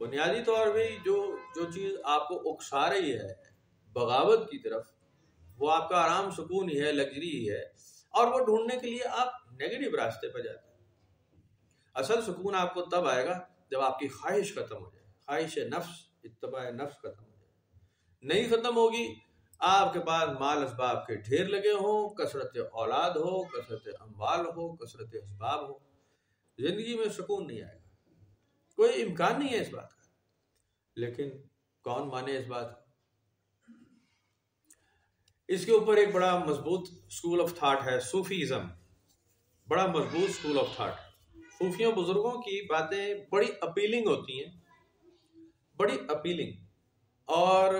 Speaker 1: بنیادی طور پہ جو چیز آپ کو اکسا رہی ہے بغاوت کی طرف، وہ آپ کا آرام سکون ہی ہے، لگژری ہی ہے، اور وہ ڈھونڈنے کے لیے آپ نیگیٹو راستے پہ جاتے ہیں. اصل سکون آپ کو تب آئے گا جب آپ کی خواہش ختم ہو جائے، خواہش نفس، اتباع نفس ختم ہو جائے. نہیں ختم ہوگی، آپ کے پاس مال اسباب کے ڈھیر لگے ہوں، کثرت اولاد ہو، کثرت اموال ہو، کثرت اسباب ہو، زندگی میں سکون نہیں آئے گا. کوئی امکان نہیں ہے اس بات کا. لیکن کون مانے اس بات کو؟ اس کے اوپر ایک بڑا مضبوط اسکول آف تھاٹ ہے، صوفیزم. بڑا مضبوط اسکول آف تھاٹ. صوفیوں بزرگوں کی باتیں بڑی اپیلنگ ہوتی ہیں، بڑی اپیلنگ. اور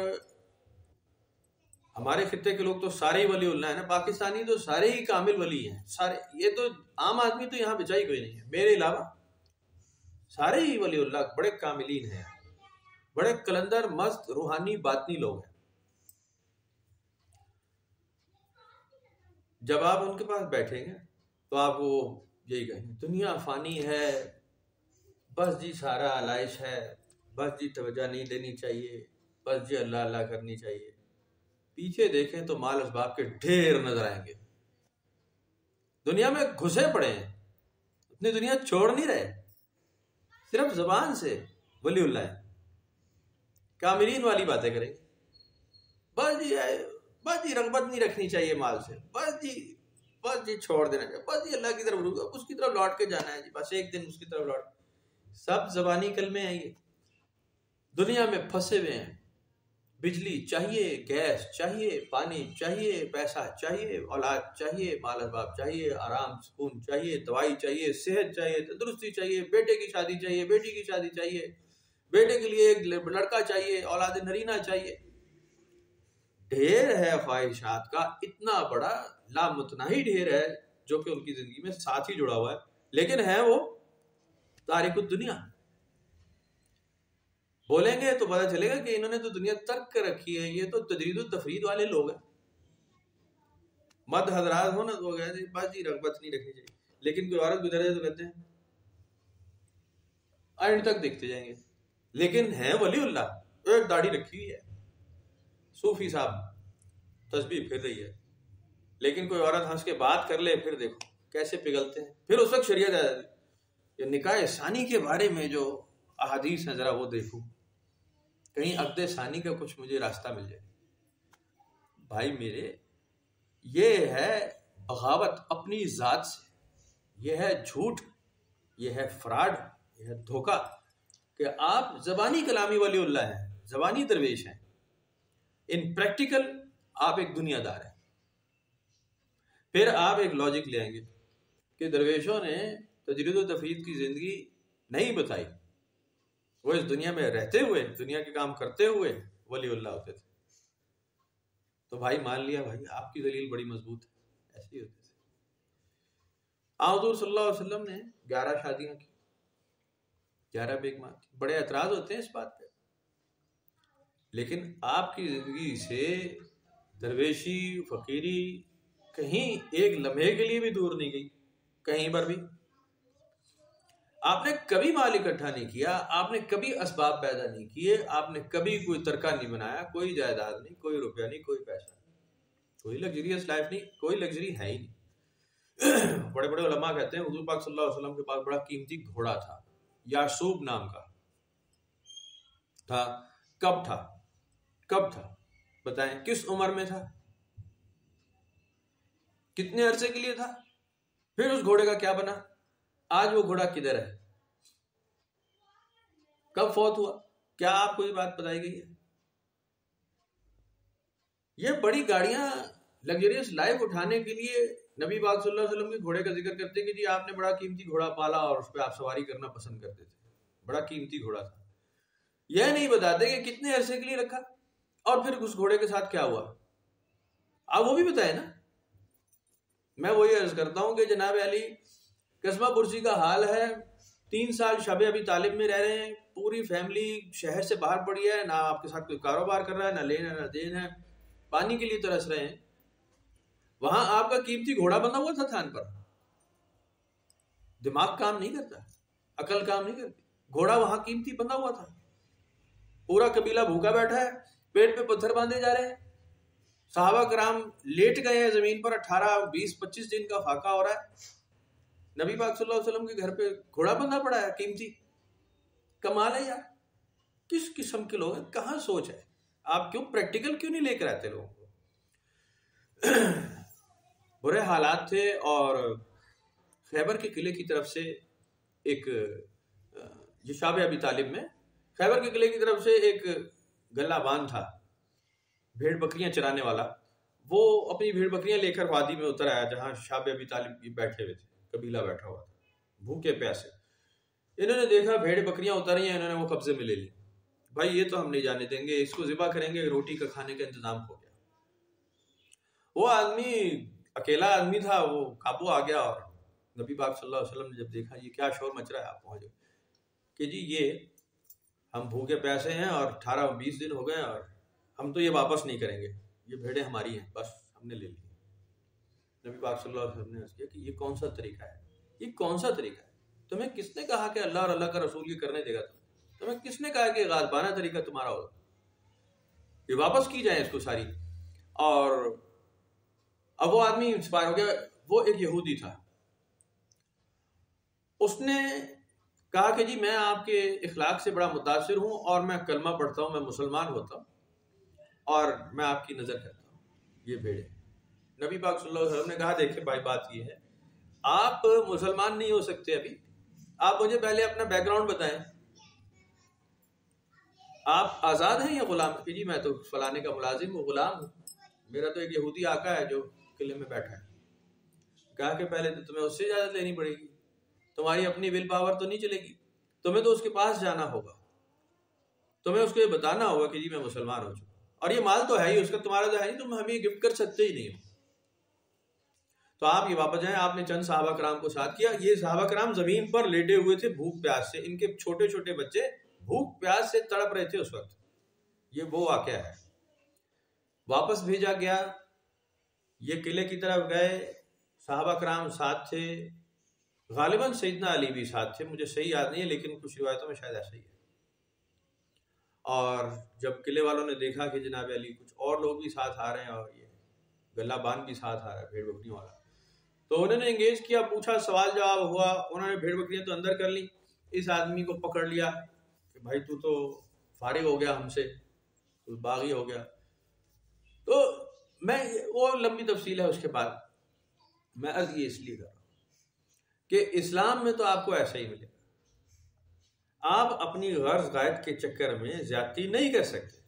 Speaker 1: ہمارے خطے کے لوگ تو سارے ہی ولی اللہ ہیں نا، پاکستانی تو سارے ہی کامل ولی ہیں، سارے. یہ تو عام آدمی تو یہاں بچا ہی کوئی نہیں ہے میرے علاوہ، سارے ہی ولی اللہ بڑے کاملین ہیں، بڑے کلندر مست روحانی باطنی لوگ ہیں. جب آپ ان کے پاس بیٹھیں گے تو آپ کو یہی کہیں گے دنیا فانی ہے، بس جی سارا علائش ہے، بس جی توجہ نہیں دینی چاہیے، بس جی اللہ اللہ کرنی چاہیے. پیچھے دیکھیں تو مال اسباب کے ڈھیر نظر آئیں گے. دنیا میں گھسے پڑے ہیں، اپنی دنیا چھوڑ نہیں رہے، صرف زبان سے ولی اللہ ہیں، کاملین والی باتیں کریں گے، بس جی رغبت نہیں رکھنی چاہیے مال سے، بس جی چھوڑ دینا چاہیے، بس جی اللہ کی طرف اس کی طرف لوٹ کے جانا ہے جی، بس ایک دن اس کی طرف لوٹ. سب زبانی کلمے ہیں. یہ دنیا میں پھنسے ہوئے ہیں. بجلی چاہیے، گیس چاہیے، پانی چاہیے، پیسہ چاہیے، اولاد چاہیے، مال اسباب چاہیے، آرام سکون چاہیے، دوائی چاہیے، صحت چاہیے، تندرستی چاہیے، بیٹے کی شادی چاہیے، بیٹی کی شادی چاہیے، بیٹے کے لیے ایک لڑکا چاہیے، اولاد نرینہ چاہیے. ڈھیر ہے خواہشات کا، اتنا بڑا لامتناہی ڈھیر ہے جو کہ ان کی زندگی میں ساتھ ہی جڑا ہوا ہے، لیکن ہے وہ تارک الدنیا. بولیں گے تو پتا چلے گا کہ انہوں نے تو دنیا ترک کر رکھی ہے. یہ تو تجرید و تفرید والے لوگ ہیں. مد حضرات ہو نا تو کہتے ہیں بس جی رغبت نہیں رکھنی چاہیے، لیکن کوئی عورت گزر جائے تو کہتے ہیں اینڈ تک دیکھتے جائیں گے. لیکن ہے ولی اللہ، ایک داڑھی رکھی ہوئی ہے، صوفی صاحب تسبیح پھر رہی ہے، لیکن کوئی عورت ہنس کے بات کر لے پھر دیکھو کیسے پگھلتے ہیں. پھر اس وقت شریعت آ جاتی. یہ نکاح ثانی کے بارے میں جو احادیث ہیں ذرا وہ دیکھو، کہیں عقد ثانی کا کچھ مجھے راستہ مل جائے. بھائی میرے، یہ ہے بغاوت اپنی ذات سے، یہ ہے جھوٹ، یہ ہے فراڈ، یہ ہے دھوکہ کہ آپ زبانی کلامی ولی اللہ ہیں، زبانی درویش ہیں، ان پریکٹیکل آپ ایک دنیا دار ہیں. پھر آپ ایک لاجک لے آئیں گے کہ درویشوں نے تجرید و تفرید کی زندگی نہیں بتائی، وہ اس دنیا میں رہتے ہوئے دنیا کے کام کرتے ہوئے ولی اللہ ہوتے تھے. تو بھائی مان لیا بھائی آپ کی دلیل بڑی مضبوط ہے، ایسے ہی ہوتے تھے. حضور صلی اللہ علیہ وسلم نے 11 شادیاں کی، 11 بیگمات کی. بڑے اعتراض ہوتے ہیں اس بات پہ، لیکن آپ کی زندگی سے درویشی فقیری کہیں ایک لمحے کے لیے بھی دور نہیں گئی. کہیں پر بھی آپ نے کبھی مال اکٹھا نہیں کیا، آپ نے کبھی اسباب پیدا نہیں کیے، آپ نے کبھی کوئی ترکہ نہیں بنایا، کوئی جائیداد نہیں، کوئی روپیہ نہیں، کوئی پیسہ نہیں، کوئی لگژریس لائف نہیں، کوئی لگژری ہے ہی نہیں. بڑے بڑے علماء کہتے ہیں حضور پاک صلی اللہ علیہ وسلم کے پاس بڑا قیمتی گھوڑا تھا، یعصوب نام کا تھا. کب تھا بتائیں؟ کس عمر میں تھا؟ کتنے عرصے کے لیے تھا؟ پھر اس گھوڑے کا کیا بنا؟ آج وہ گھوڑا کدھر ہے؟ کب فوت ہوا؟ کیا آپ کو یہ بات بتائی گئی ہے؟ یہ بڑی گاڑیاں لگژریس لائف اٹھانے کے لیے نبی پاک صلی اللہ علیہ وسلم کے گھوڑے کا ذکر کرتے کہ جی آپ نے بڑا قیمتی گھوڑا پالا اور اس پہ آپ سواری کرنا پسند کرتے تھے، بڑا قیمتی گھوڑا تھا. یہ نہیں بتاتے کہ کتنے عرصے کے لیے رکھا اور پھر اس گھوڑے کے ساتھ کیا ہوا. آپ وہ بھی بتائیں نا. میں وہی عرض کرتا ہوں کہ جناب علی قصبہ برسی کا حال ہے، 3 سال شب ابی طالب میں رہ رہے ہیں، پوری فیملی شہر سے باہر پڑی ہے، نہ آپ کے ساتھ کوئی کاروبار کر رہا ہے، نہ لین ہے نہ دین ہے، پانی کے لیے ترس رہے ہیں. وہاں آپ کا قیمتی گھوڑا بندھا ہوا تھا تھان پر. دماغ کام نہیں کرتا، عقل کام نہیں کرتی. گھوڑا وہاں قیمتی بندھا ہوا تھا، پورا قبیلہ بھوکا بیٹھا ہے، پیٹ پہ پتھر باندھے جا رہے ہیں. صحابہ کرام لیٹ گئے ہیں زمین پر، 18 20 25 دن کا فاقہ ہو رہا ہے. نبی پاک صلی اللہ علیہ وسلم کے گھر پہ گھوڑا بندھا پڑا ہے قیمتی. کمال ہے یار. کس قسم کے لوگ ہیں؟ کہاں سوچ ہے؟ آپ کیوں پریکٹیکل کیوں نہیں لے کر آتے لوگوں کو؟ برے حالات تھے. اور خیبر کے قلعے کی طرف سے ایک یہ شاب ابی طالب میں خیبر کے قلعے کی طرف سے ایک گلہ بان تھا، بھیڑ بکریاں چرانے والا. وہ اپنی بھیڑ بکریاں لے کر وادی میں اتر آیا جہاں شاب ابی طالب بیٹھے ہوئے تھے، قبیلہ بیٹھا ہوا تھا بھوکے پیاسے. انہوں نے دیکھا بھیڑ بکریاں اتر رہی ہیں، انہوں نے وہ قبضے میں لے لی. بھائی یہ تو ہم نہیں جانے دیں گے، اس کو ذبح کریں گے، روٹی کا کھانے کا انتظام ہو گیا. وہ آدمی اکیلا آدمی تھا، وہ قابو آ گیا. اور نبی پاک صلی اللہ علیہ وسلم نے جب دیکھا یہ کیا شور مچ رہا ہے، آپ پہنچے کہ جی یہ ہم بھوکے پیاسے ہیں اور 18 20 دن ہو گئے اور ہم تو یہ واپس نہیں کریں گے، یہ بھیڑیں ہماری ہیں، بس ہم نے لے لی. نبی پاک صلی اللہ علیہ وسلم نے کیا کہ یہ کون سا طریقہ ہے؟ یہ کون سا طریقہ ہے؟ تمہیں کس نے کہا کہ اللہ اور اللہ کا رسول یہ کرنے دے گا؟ تمہیں کس نے کہا کہ غالبانہ طریقہ تمہارا ہوگا؟ یہ واپس کی جائیں اس کو ساری. اور اب وہ آدمی انسپائر ہو گیا. وہ ایک یہودی تھا، اس نے کہا کہ جی میں آپ کے اخلاق سے بڑا متاثر ہوں اور میں کلمہ پڑھتا ہوں، میں مسلمان ہوتا ہوں اور میں آپ کی نظر کرتا ہوں یہ بھیڑ ہے۔ نبی پاک صلی اللہ علیہ وسلم نے کہا دیکھیں بھائی بات یہ ہے، آپ مسلمان نہیں ہو سکتے ابھی، آپ مجھے پہلے اپنا بیک گراؤنڈ بتائیں، آپ آزاد ہیں یا غلام؟ کہ جی میں تو فلانے کا ملازم ہوں، غلام ہوں، میرا تو ایک یہودی آقا ہے جو قلعے میں بیٹھا ہے۔ کہا کہ پہلے تو تمہیں اس سے اجازت لینی پڑے گی، تمہاری اپنی ول پاور تو نہیں چلے گی، تمہیں تو اس کے پاس جانا ہوگا، تمہیں اس کو یہ بتانا ہوگا کہ جی میں مسلمان ہو چکا، اور یہ مال تو ہے ہی اس کا، تمہارا تو ہے نہیں، تم ہمیں گفٹ کر سکتے ہی نہیں ہو۔ تو آپ یہ واپس جائیں، آپ نے چند صحابہ کرام کو ساتھ کیا، یہ صحابہ کرام زمین پر لیٹے ہوئے تھے بھوک پیاس سے، ان کے چھوٹے چھوٹے بچے بھوک پیاس سے تڑپ رہے تھے اس وقت، یہ وہ واقعہ ہے۔ واپس بھیجا گیا، یہ قلعے کی طرف گئے، صحابہ کرام ساتھ تھے، غالباً سیدنا علی بھی ساتھ تھے، مجھے صحیح یاد نہیں ہے لیکن کچھ روایتوں میں شاید ایسا ہی ہے۔ اور جب قلعے والوں نے دیکھا کہ جناب علی کچھ اور لوگ بھی ساتھ آ رہے ہیں اور یہ گلہ بان بھی ساتھ آ رہا ہے بھیڑ بکریوں والا، تو انہوں نے انگیج کیا، پوچھا، سوال جواب ہوا، انہوں نے بھیڑ بکریاں تو اندر کر لی، اس آدمی کو پکڑ لیا کہ بھائی تو فارغ ہو گیا ہم سے، تو باغی ہو گیا۔ تو میں وہ لمبی تفصیل ہے، اس کے بعد میں عرض یہ اس لیے کر رہا ہوں کہ اسلام میں تو آپ کو ایسا ہی ملے گا، آپ اپنی غرض غائط کے چکر میں زیادتی نہیں کر سکتے،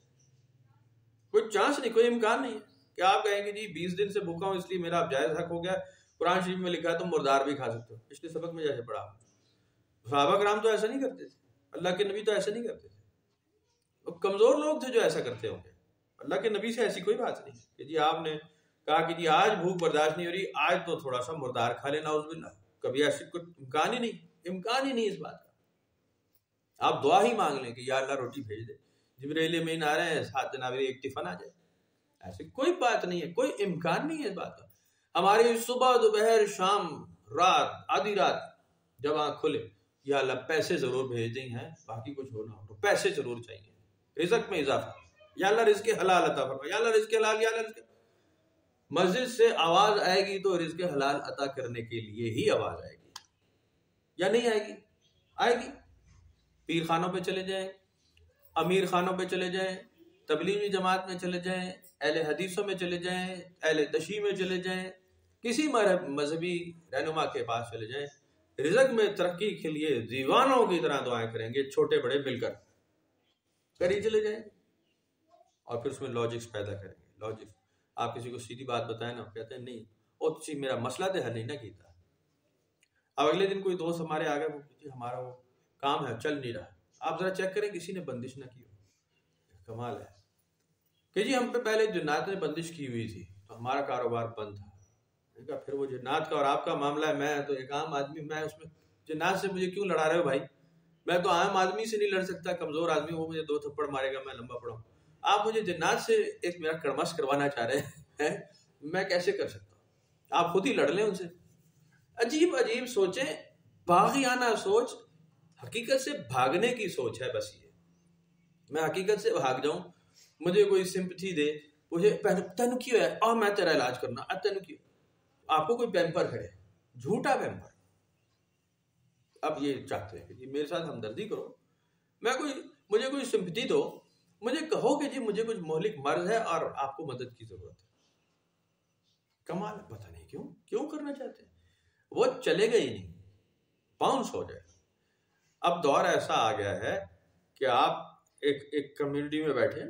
Speaker 1: کوئی چانس نہیں، کوئی امکان نہیں ہے کہ آپ کہیں گے جی 20 دن سے بھوکا ہوں اس لیے میرا اب جائز حق ہو گیا۔ قرآن شریف میں لکھا ہے تم مردار بھی کھا سکتے ہو، پچھلے سبق میں جیسے پڑھا، صحابہ کرام تو ایسا نہیں کرتے تھے، اللہ کے نبی تو ایسا نہیں کرتے تھے، کمزور لوگ تھے جو ایسا کرتے ہوں گے، اللہ کے نبی سے ایسی کوئی بات نہیں کہ جی آپ نے کہا کہ جی آج بھوک برداشت نہیں ہو رہی، آج تو تھوڑا سا مردار کھا لینا، نعوذ باللہ، کبھی ایسی کوئی امکان ہی نہیں، امکان ہی نہیں اس بات کا۔ آپ دعا ہی مانگ لیں کہ یا اللہ روٹی بھیج دے، جبرائیل امین آ رہے ہیں ساتھ جناب ایک ٹفن آ جائے، ایسی کوئی بات نہیں ہے، کوئی امکان نہیں ہے اس بات کا۔ ہماری صبح دوپہر شام رات آدھی رات جب آنکھ کھلے یا اللہ پیسے ضرور بھیج دیں ہیں، باقی کچھ ہونا ہو تو پیسے ضرور چاہیے، رزق میں اضافہ، یا اللہ رزق حلال عطا فرما، یا اللہ رزق حلال، یا اللہ رزق۔ مسجد سے آواز آئے گی تو رزق حلال عطا کرنے کے لیے ہی آواز آئے گی، یا نہیں آئے گی؟ آئے گی۔ پیر خانوں پہ چلے جائیں، امیر خانوں پہ چلے جائیں، تبلیغی جماعت میں چلے جائیں، اہل حدیثوں میں چلے جائیں، اہل تشیع میں چلے جائیں، کسی مذہبی رہنما کے پاس چلے جائیں، رزق میں ترقی کے لیے دیوانوں کی طرح دعائیں کریں گے، چھوٹے بڑے مل کر کری چلے جائیں، اور پھر اس میں لاجکس پیدا کریں گے۔ لاجکس، آپ کسی کو سیدھی بات بتائیں نا، کہتے ہیں نہیں وہ تسی میرا مسئلہ تو حل نہیں نہ کیتا، اب اگلے دن کوئی دوست ہمارے آگے وہ ہمارا وہ کام ہے چل نہیں رہا، آپ ذرا چیک کریں کسی نے بندش نہ کی ہو، کمال ہے کہ جی ہم پہ پہلے جنات نے بندش کی ہوئی تھی تو ہمارا کاروبار بند تھا، پھر وہ جنات کا اور آپ کا معاملہ ہے، میں تو ایک عام آدمی، میں اس میں جنات سے مجھے کیوں لڑا رہے ہو بھائی، میں تو عام آدمی سے نہیں لڑ سکتا، کمزور آدمی وہ مجھے 2 تھپڑ مارے گا، میں لمبا پڑا ہوں، آپ مجھے جنات سے ایک میرا کڑمس کروانا چاہ رہے ہیں، میں کیسے کر سکتا ہوں؟ آپ خود ہی لڑ لیں ان سے۔ عجیب عجیب سوچیں، باغیانہ سوچ، حقیقت سے بھاگنے کی سوچ ہے بس یہ، میں حقیقت سے بھاگ جاؤں، مجھے کوئی سمپتھی دے، مجھے تینو کیوں ہے اور میں تیرا علاج کرنا، تینو کیوں، آپ کو کوئی پیمپر کرے، جھوٹا پیمپر، اب یہ چاہتے ہیں کہ جی میرے ساتھ ہمدردی کرو، مجھے کوئی سمپتھی دو، مجھے کہو کہ جی مجھے کچھ مہلک مرض ہے اور آپ کو مدد کی ضرورت ہے، کمال، پتہ نہیں کیوں کرنا چاہتے ہیں، وہ چلے گئے ہی نہیں، باؤنس ہو جائے۔ اب دور ایسا آ گیا ہے کہ آپ ایک کمیونٹی میں بیٹھے،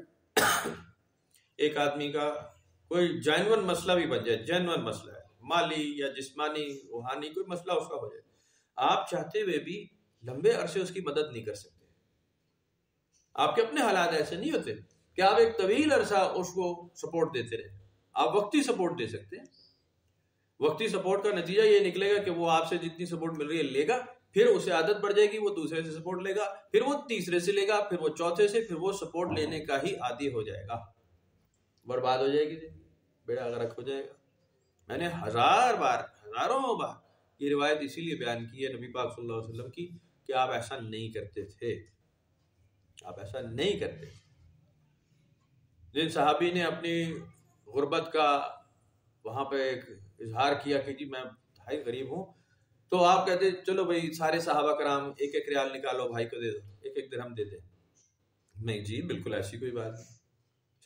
Speaker 1: ایک آدمی کا کوئی جینون مسئلہ بھی بن جائے، جینون مسئلہ ہے، مالی یا جسمانی روحانی کوئی مسئلہ اس کا ہو جائے، آپ چاہتے ہوئے بھی لمبے عرصے اس کی مدد نہیں کر سکتے، آپ کے اپنے حالات ایسے نہیں ہوتے کہ آپ ایک طویل عرصہ اس کو سپورٹ دیتے رہیں، آپ وقتی سپورٹ دے سکتے ہیں، وقتی سپورٹ کا نتیجہ یہ نکلے گا کہ وہ آپ سے جتنی سپورٹ مل رہی ہے لے گا، پھر اسے عادت پڑ جائے گی، وہ دوسرے سے سپورٹ لے گا، پھر وہ تیسرے سے لے گا، پھر وہ چوتھے سے، پھر وہ سپورٹ لینے کا ہی عادی ہو جائے گا، برباد ہو جائے گی، بیڑا غرق ہو جائے گا۔ میں نے ہزاروں بار یہ روایت اسی لیے بیان کی ہے نبی پاک صلی اللہ علیہ وسلم کی کہ آپ ایسا نہیں کرتے تھے، آپ ایسا نہیں کرتے۔ جن صحابی نے اپنی غربت کا وہاں پہ ایک اظہار کیا کہ جی میں بھائی غریب ہوں، تو آپ کہتے چلو بھائی سارے صحابہ کرام ایک ایک ریال نکالو بھائی کو دے دو، ایک ایک درہم دے دے. نہیں جی بالکل ایسی کوئی بات نہیں.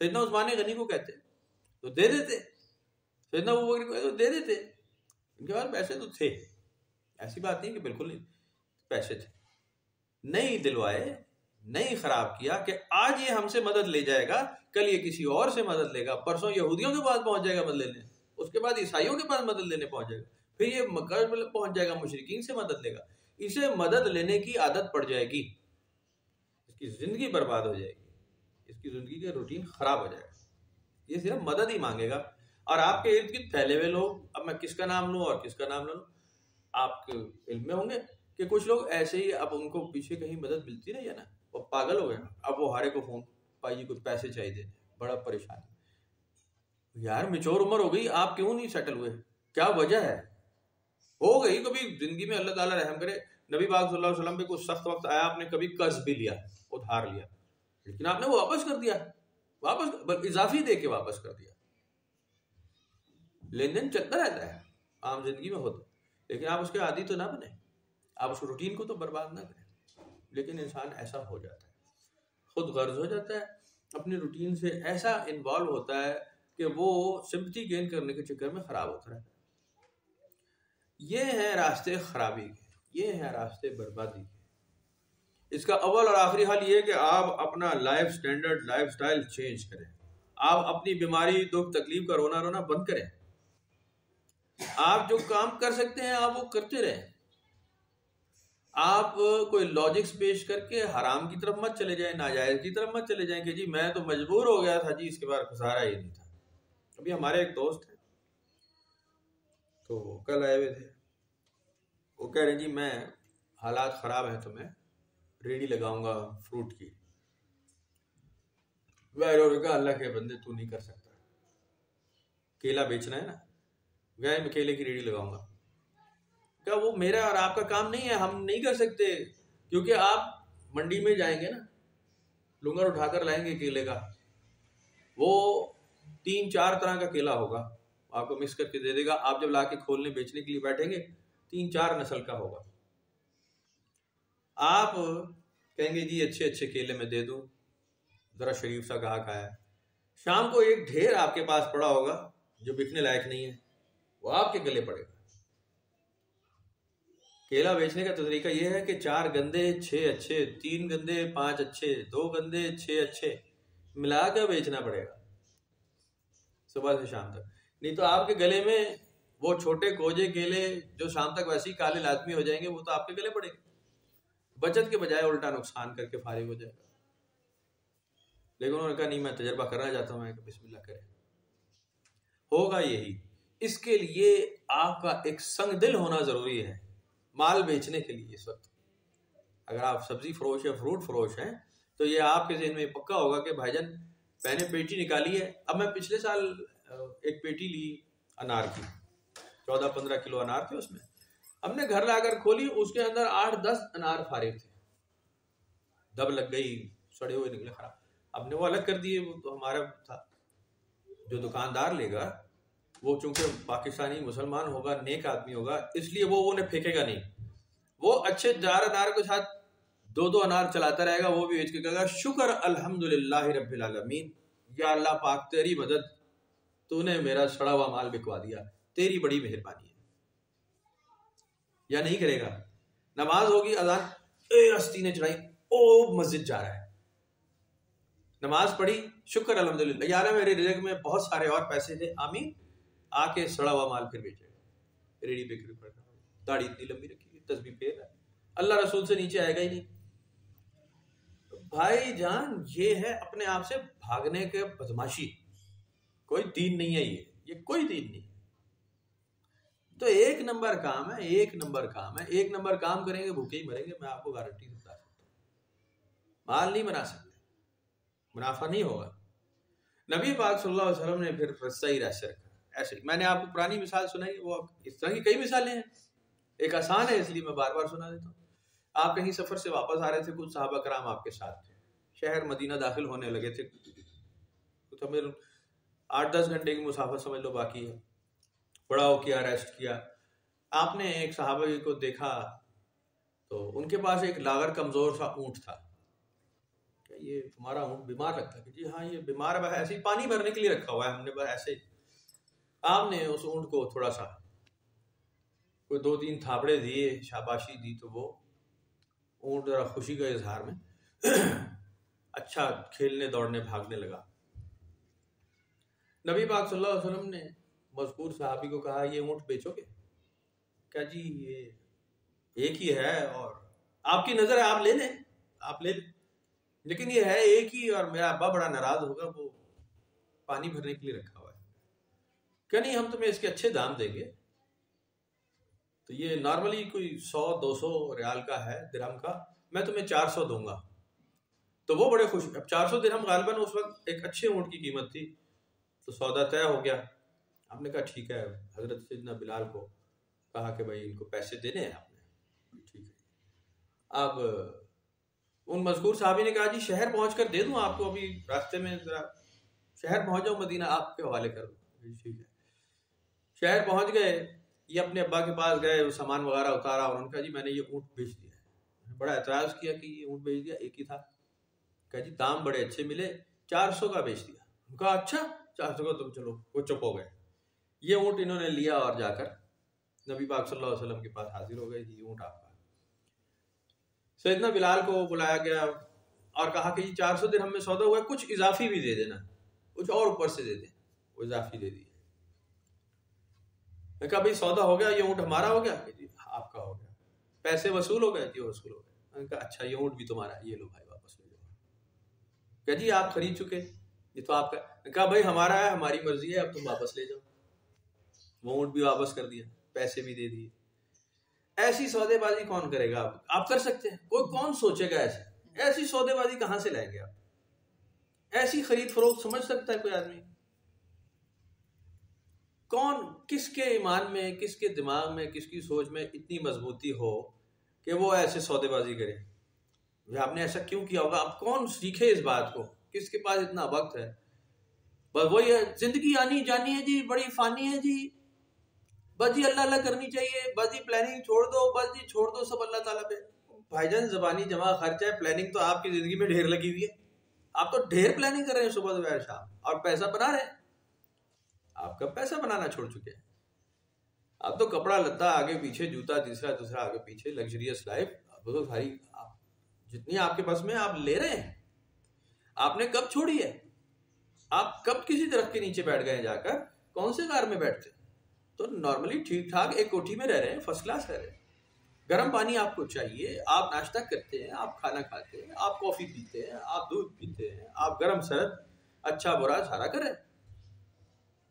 Speaker 1: سیدنا عثمان غنی کو کہتے تو دے دیتے، سیدنا ابوبکر کو کہتے تو دے دیتے، ان کے پاس پیسے تو تھے، ایسی بات نہیں کہ بالکل نہیں پیسے تھے. نہیں دلوائے، نہیں خراب کیا کہ آج یہ ہم سے مدد لے جائے گا، کل یہ کسی اور سے مدد لے گا، پرسوں یہودیوں کے پاس پہنچ جائے گا مدد لینے، اس کے بعد عیسائیوں کے پاس مدد لینے پہنچ جائے گا، پھر یہ مکہ پہنچ جائے گا مشرکین سے مدد لے گا. اسے مدد لینے کی عادت پڑ جائے گی، اس کی زندگی برباد ہو جائے گی، اس کی زندگی کا روٹین خراب ہو جائے گا. یہ صرف مدد ہی مانگے گا. اور آپ کے ارد گرد پھیلے ہوئے لوگ، اب میں کس کا نام لوں اور کس کا نام نہ لوں، آپ کے علم میں ہوں گے کہ کچھ لوگ ایسے ہی، اب ان کو پیچھے کہیں مدد ملتی رہی ہے نا، وہ پاگل ہو گئے. اب وہ ہارے کو فون، بھائی جی کوئی پیسے چاہیے، بڑا پریشان. یار میچور عمر ہو گئی، آپ کیوں نہیں سیٹل ہوئے؟ کیا وجہ ہے؟ ہو گئی کبھی زندگی میں، اللہ تعالیٰ رحم کرے، نبی پاک صلی اللہ علیہ وسلم پہ کچھ سخت وقت آیا، آپ نے کبھی قرض بھی لیا، ادھار لیا، لیکن آپ نے وہ واپس کر دیا، واپس اضافی دے کے واپس کر دیا. لین دین چلتا رہتا ہے، عام زندگی میں ہوتا، لیکن آپ اس کے عادی تو نہ بنے، آپ اس روٹین کو تو برباد نہ کریں. لیکن انسان ایسا ہو جاتا ہے، خود غرض ہو جاتا ہے، اپنی روٹین سے ایسا انوالو ہوتا ہے کہ وہ سمپتھی گین کرنے کے چکر میں خراب ہوتا رہتا ہے. یہ ہیں راستے خرابی کے، یہ ہیں راستے بربادی کے. اس کا اول اور آخری حل یہ ہے کہ آپ اپنا life standard, life style change کریں. آپ اپنی بیماری، دکھ تکلیف کا رونا بند کریں. آپ جو کام کر سکتے ہیں آپ وہ کرتے رہیں. آپ کوئی لاجکس پیش کر کے حرام کی طرف مت چلے جائیں، ناجائز کی طرف مت چلے جائیں کہ جی میں تو مجبور ہو گیا تھا جی، اس کے بعد گزارا ہی نہیں تھا. ابھی ہمارے ایک دوست ہیں تو کل آئے ہوئے تھے، وہ کہہ رہے ہیں جی میں حالات خراب ہیں تو میں ریڑھی لگاؤں گا فروٹ کی. کہا اللہ کے بندے تو نہیں کر سکتا، کیلا بیچنا ہے نا، گئے میں کیلے کی ریڑھی لگاؤں گا. کیا وہ میرا اور آپ کا کام نہیں ہے، ہم نہیں کر سکتے، کیونکہ آپ منڈی میں جائیں گے نا، لنگر اٹھا کر لائیں گے کیلے کا، وہ 3-4 طرح کا کیلا ہوگا، آپ کو مکس کر کے دے دے گا. آپ جب لا کے کھولنے بیچنے کے لیے بیٹھیں گے 3-4 نسل کا ہوگا. آپ کہیں گے جی اچھے اچھے کیلے میں دے دوں، ذرا شریف سا گاہک آیا، شام کو ایک ڈھیر آپ کے پاس پڑا ہوگا جو بکنے لائق نہیں ہے، وہ آپ کے گلے پڑے گا. کیلا بیچنے کا طریقہ یہ ہے کہ 4 گندے 6 اچھے، 3 گندے 5 اچھے، 2 گندے 6 اچھے ملا کر بیچنا پڑے گا صبح سے شام تک. نہیں تو آپ کے گلے میں وہ چھوٹے کوجے کیلے جو شام تک ویسے ہی کالے لازمی ہو جائیں گے، وہ تو آپ کے گلے پڑیں گے. بچت کے بجائے الٹا نقصان کر کے فارغ ہو جائے گا. لیکن انہوں نے کہا نہیں میں تجربہ کرنا چاہتا ہوں. میں کہ بسم اللہ کریں، ہوگا یہی. اس کے لیے آپ کا ایک سنگ دل ہونا ضروری ہے مال بیچنے کے لیے. اس وقت اگر آپ سبزی فروش یا فروٹ فروش ہیں تو یہ آپ کے ذہن میں پکا ہوگا کہ بھائی جان میں نے پیٹی نکالی ہے. اب میں پچھلے سال ایک پیٹی لی انار کی، 14-15 کلو انار تھے اس میں. ہم نے گھر لا کر کھولی، اس کے اندر 8-10 انار فارغ تھے، دب لگ گئی، سڑے ہوئے نکلے، خراب. اب نے وہ الگ کر دیے، وہ تو ہمارا تھا. جو دکاندار لے گا وہ چونکہ پاکستانی مسلمان ہوگا، نیک آدمی ہوگا، اس لیے وہ انہیں پھینکے گا نہیں. وہ اچھے 4 انار کے ساتھ 2 انار چلاتا رہے گا، وہ بھی بیچ کے کہے گا شکر الحمدللہ رب العالمین، یا اللہ پاک تیری مدد، تو نے میرا سڑا ہوا مال بکوا دیا، تیری بڑی مہربانی ہے. یا نہیں کرے گا؟ نماز ہوگی، اذان ہستی نے چڑھائی، مسجد جا رہا ہے، نماز پڑھی، شکر الحمدللہ، یا اللہ میرے رزق میں بہت سارے اور پیسے تھے، آمین. آ کے سڑا ہوا مال پھر بیچے گا، ریڑھی پہ کر پڑ، داڑھی اتنی لمبی رکھی ہے، تسبیح پھیر رہا ہے، اللہ رسول سے نیچے آئے گا ہی نہیں. بھائی جان یہ ہے اپنے آپ سے بھاگنے کے بدماشی. کوئی دین نہیں ہے، یہ کوئی دین نہیں. تو 1 نمبر کام ہے، 1 نمبر کام ہے، 1 نمبر کام کریں گے بھوکے ہی مریں گے. میں آپ کو گارنٹی بتا سکتا ہوں، مال نہیں بنا سکتے، منافع نہیں ہوگا. نبی پاک صلی اللہ علیہ وسلم نے پھر رسہ ہی راستے رکھا. ایسے میں نے آپ کو پرانی مثال سنائی، وہ اس طرح کی کئی مثالیں ہیں. ایک آسان ہے اس لیے میں بار بار سنا دیتا ہوں. آپ کہیں سفر سے واپس آ رہے تھے، کچھ صحابہ کرام آپ کے ساتھ تھے، شہر مدینہ داخل ہونے لگے تھے، تو ہمیں 8-10 گھنٹے کی مسافت سمجھ لو باقی ہے. پڑاؤ کیا، ریسٹ کیا، آپ نے ایک صحابی کو دیکھا تو ان کے پاس ایک لاغر کمزور سا اونٹ تھا. کہ یہ تمہارا اونٹ بیمار لگتا ہے؟ کہ جی ہاں یہ بیمار ہے، ایسے ہی پانی بھرنے کے لیے رکھا ہوا ہے ہم نے بس ایسے. آپ نے اس اونٹ کو تھوڑا سا کوئی 2-3 تھاپڑے دیے، شاباشی دی، تو وہ اونٹ ذرا خوشی کا اظہار میں اچھا کھیلنے دوڑنے بھاگنے لگا. نبی پاک صلی اللہ علیہ وسلم نے مذکور صحابی کو کہا یہ اونٹ بیچو گے؟ کیا جی یہ ایک ہی ہے اور آپ کی نظر ہے آپ لے لیں، آپ لے لیں، لیکن یہ ہے ایک ہی اور میرا ابا بڑا ناراض ہوگا، وہ پانی بھرنے کے لیے رکھا ہوا ہے. کہ نہیں ہم تمہیں اس کے اچھے دام دیں گے. تو یہ نارملی کوئی 100-200 ریال کا ہے، درہم کا، میں تمہیں 400 دوں گا. تو وہ بڑے خوش. اب 400 درہم غالباً اس وقت ایک اچھے اونٹ کی قیمت تھی. تو سودا طے ہو گیا. آپ نے کہا ٹھیک ہے. حضرت سیدنا بلال کو کہا کہ بھائی ان کو پیسے دینے ہیں آپ نے. ٹھیک ہے. اب ان مذکور صحابی نے کہا جی شہر پہنچ کر دے دوں آپ کو، ابھی راستے میں ذرا شہر پہنچ جاؤ مدینہ آپ کے حوالے کر دوں. ٹھیک ہے. شہر پہنچ گئے، یہ اپنے ابا کے پاس گئے، وہ سامان وغیرہ اتارا اور انہوں نے کہا جی میں نے یہ اونٹ بیچ دیا ہے. بڑا اعتراض کیا کہ یہ اونٹ بیچ دیا، ایک ہی تھا. کہا جی دام بڑے اچھے ملے، 400 کا بیچ دیا. کہا اچھا 400 کا، تو چلو. وہ چپ ہو گئے. یہ اونٹ انہوں نے لیا اور جا کر نبی پاک صلی اللہ علیہ وسلم کے پاس حاضر ہو گئے. یہ اونٹ آپ کا. سیدنا بلال کو بلایا گیا اور کہا کہ یہ 400 درہم میں سودا ہوا ہے، کچھ اضافی بھی دے دینا، کچھ اور اوپر سے دے دیں. وہ اضافی دے دیے. میں کہا بھائی سودا ہو گیا، یہ اونٹ ہمارا ہو گیا؟ کہ جی آپ کا ہو گیا. پیسے وصول ہو گئے؟ جی وصول ہو گئے. میں نے کہا اچھا یہ اونٹ بھی تمہارا ہے، یہ لو بھائی واپس لے جاؤ. کہ جی آپ خرید چکے، یہ تو آپ کا. میں نے کہا بھائی ہمارا ہے، ہماری مرضی ہے، اب تم واپس لے جاؤ. وہ اونٹ بھی واپس کر دیا، پیسے بھی دے دیے. ایسی سودے بازی کون کرے گا؟ آپ کر سکتے ہیں؟ کوئی کون سوچے گا ایسی سودے بازی کہاں سے لائیں گے آپ؟ ایسی خرید فروخت سمجھ سکتا ہے کوئی آدمی؟ کون کس کے ایمان میں، کس کے دماغ میں، کس کی سوچ میں اتنی مضبوطی ہو کہ وہ ایسے سودے بازی کرے؟ آپ نے ایسا کیوں کیا ہوگا؟ آپ کون سیکھے اس بات کو؟ کس کے پاس اتنا وقت ہے؟ بس وہی ہے، زندگی آنی جانی ہے جی، بڑی فانی ہے جی، بس جی اللہ اللہ کرنی چاہیے، بس جی پلاننگ چھوڑ دو، بس جی چھوڑ دو سب اللہ تعالیٰ پہ. بھائی جان زبانی جمع خرچ ہے، پلاننگ تو آپ کی زندگی میں ڈھیر لگی ہوئی ہے. آپ تو ڈھیر پلاننگ کر رہے ہیں صبح دوپہر شام، اور پیسہ بنا رہے ہیں. آپ کا پیسہ بنانا چھوڑ چکے ہیں. آپ تو کپڑا لتا آگے پیچھے، جوتا دوسرا آگے پیچھے، لگژریس لائف تو ساری جتنی آپ کے پاس میں آپ لے رہے ہیں. آپ نے کب چھوڑی ہے؟ آپ کب کسی درخت کے نیچے بیٹھ گئے جا کر؟ کون سے کار میں بیٹھتے؟ تو نارملی ٹھیک ٹھاک ایک کوٹھی میں رہ رہے ہیں، فرسٹ کلاس رہ رہے ہیں. گرم پانی آپ کو چاہیے، آپ ناشتہ کرتے ہیں، آپ کھانا کھاتے ہیں، آپ کافی پیتے ہیں، آپ دودھ پیتے ہیں، آپ گرم سرد اچھا برا سارا کریں.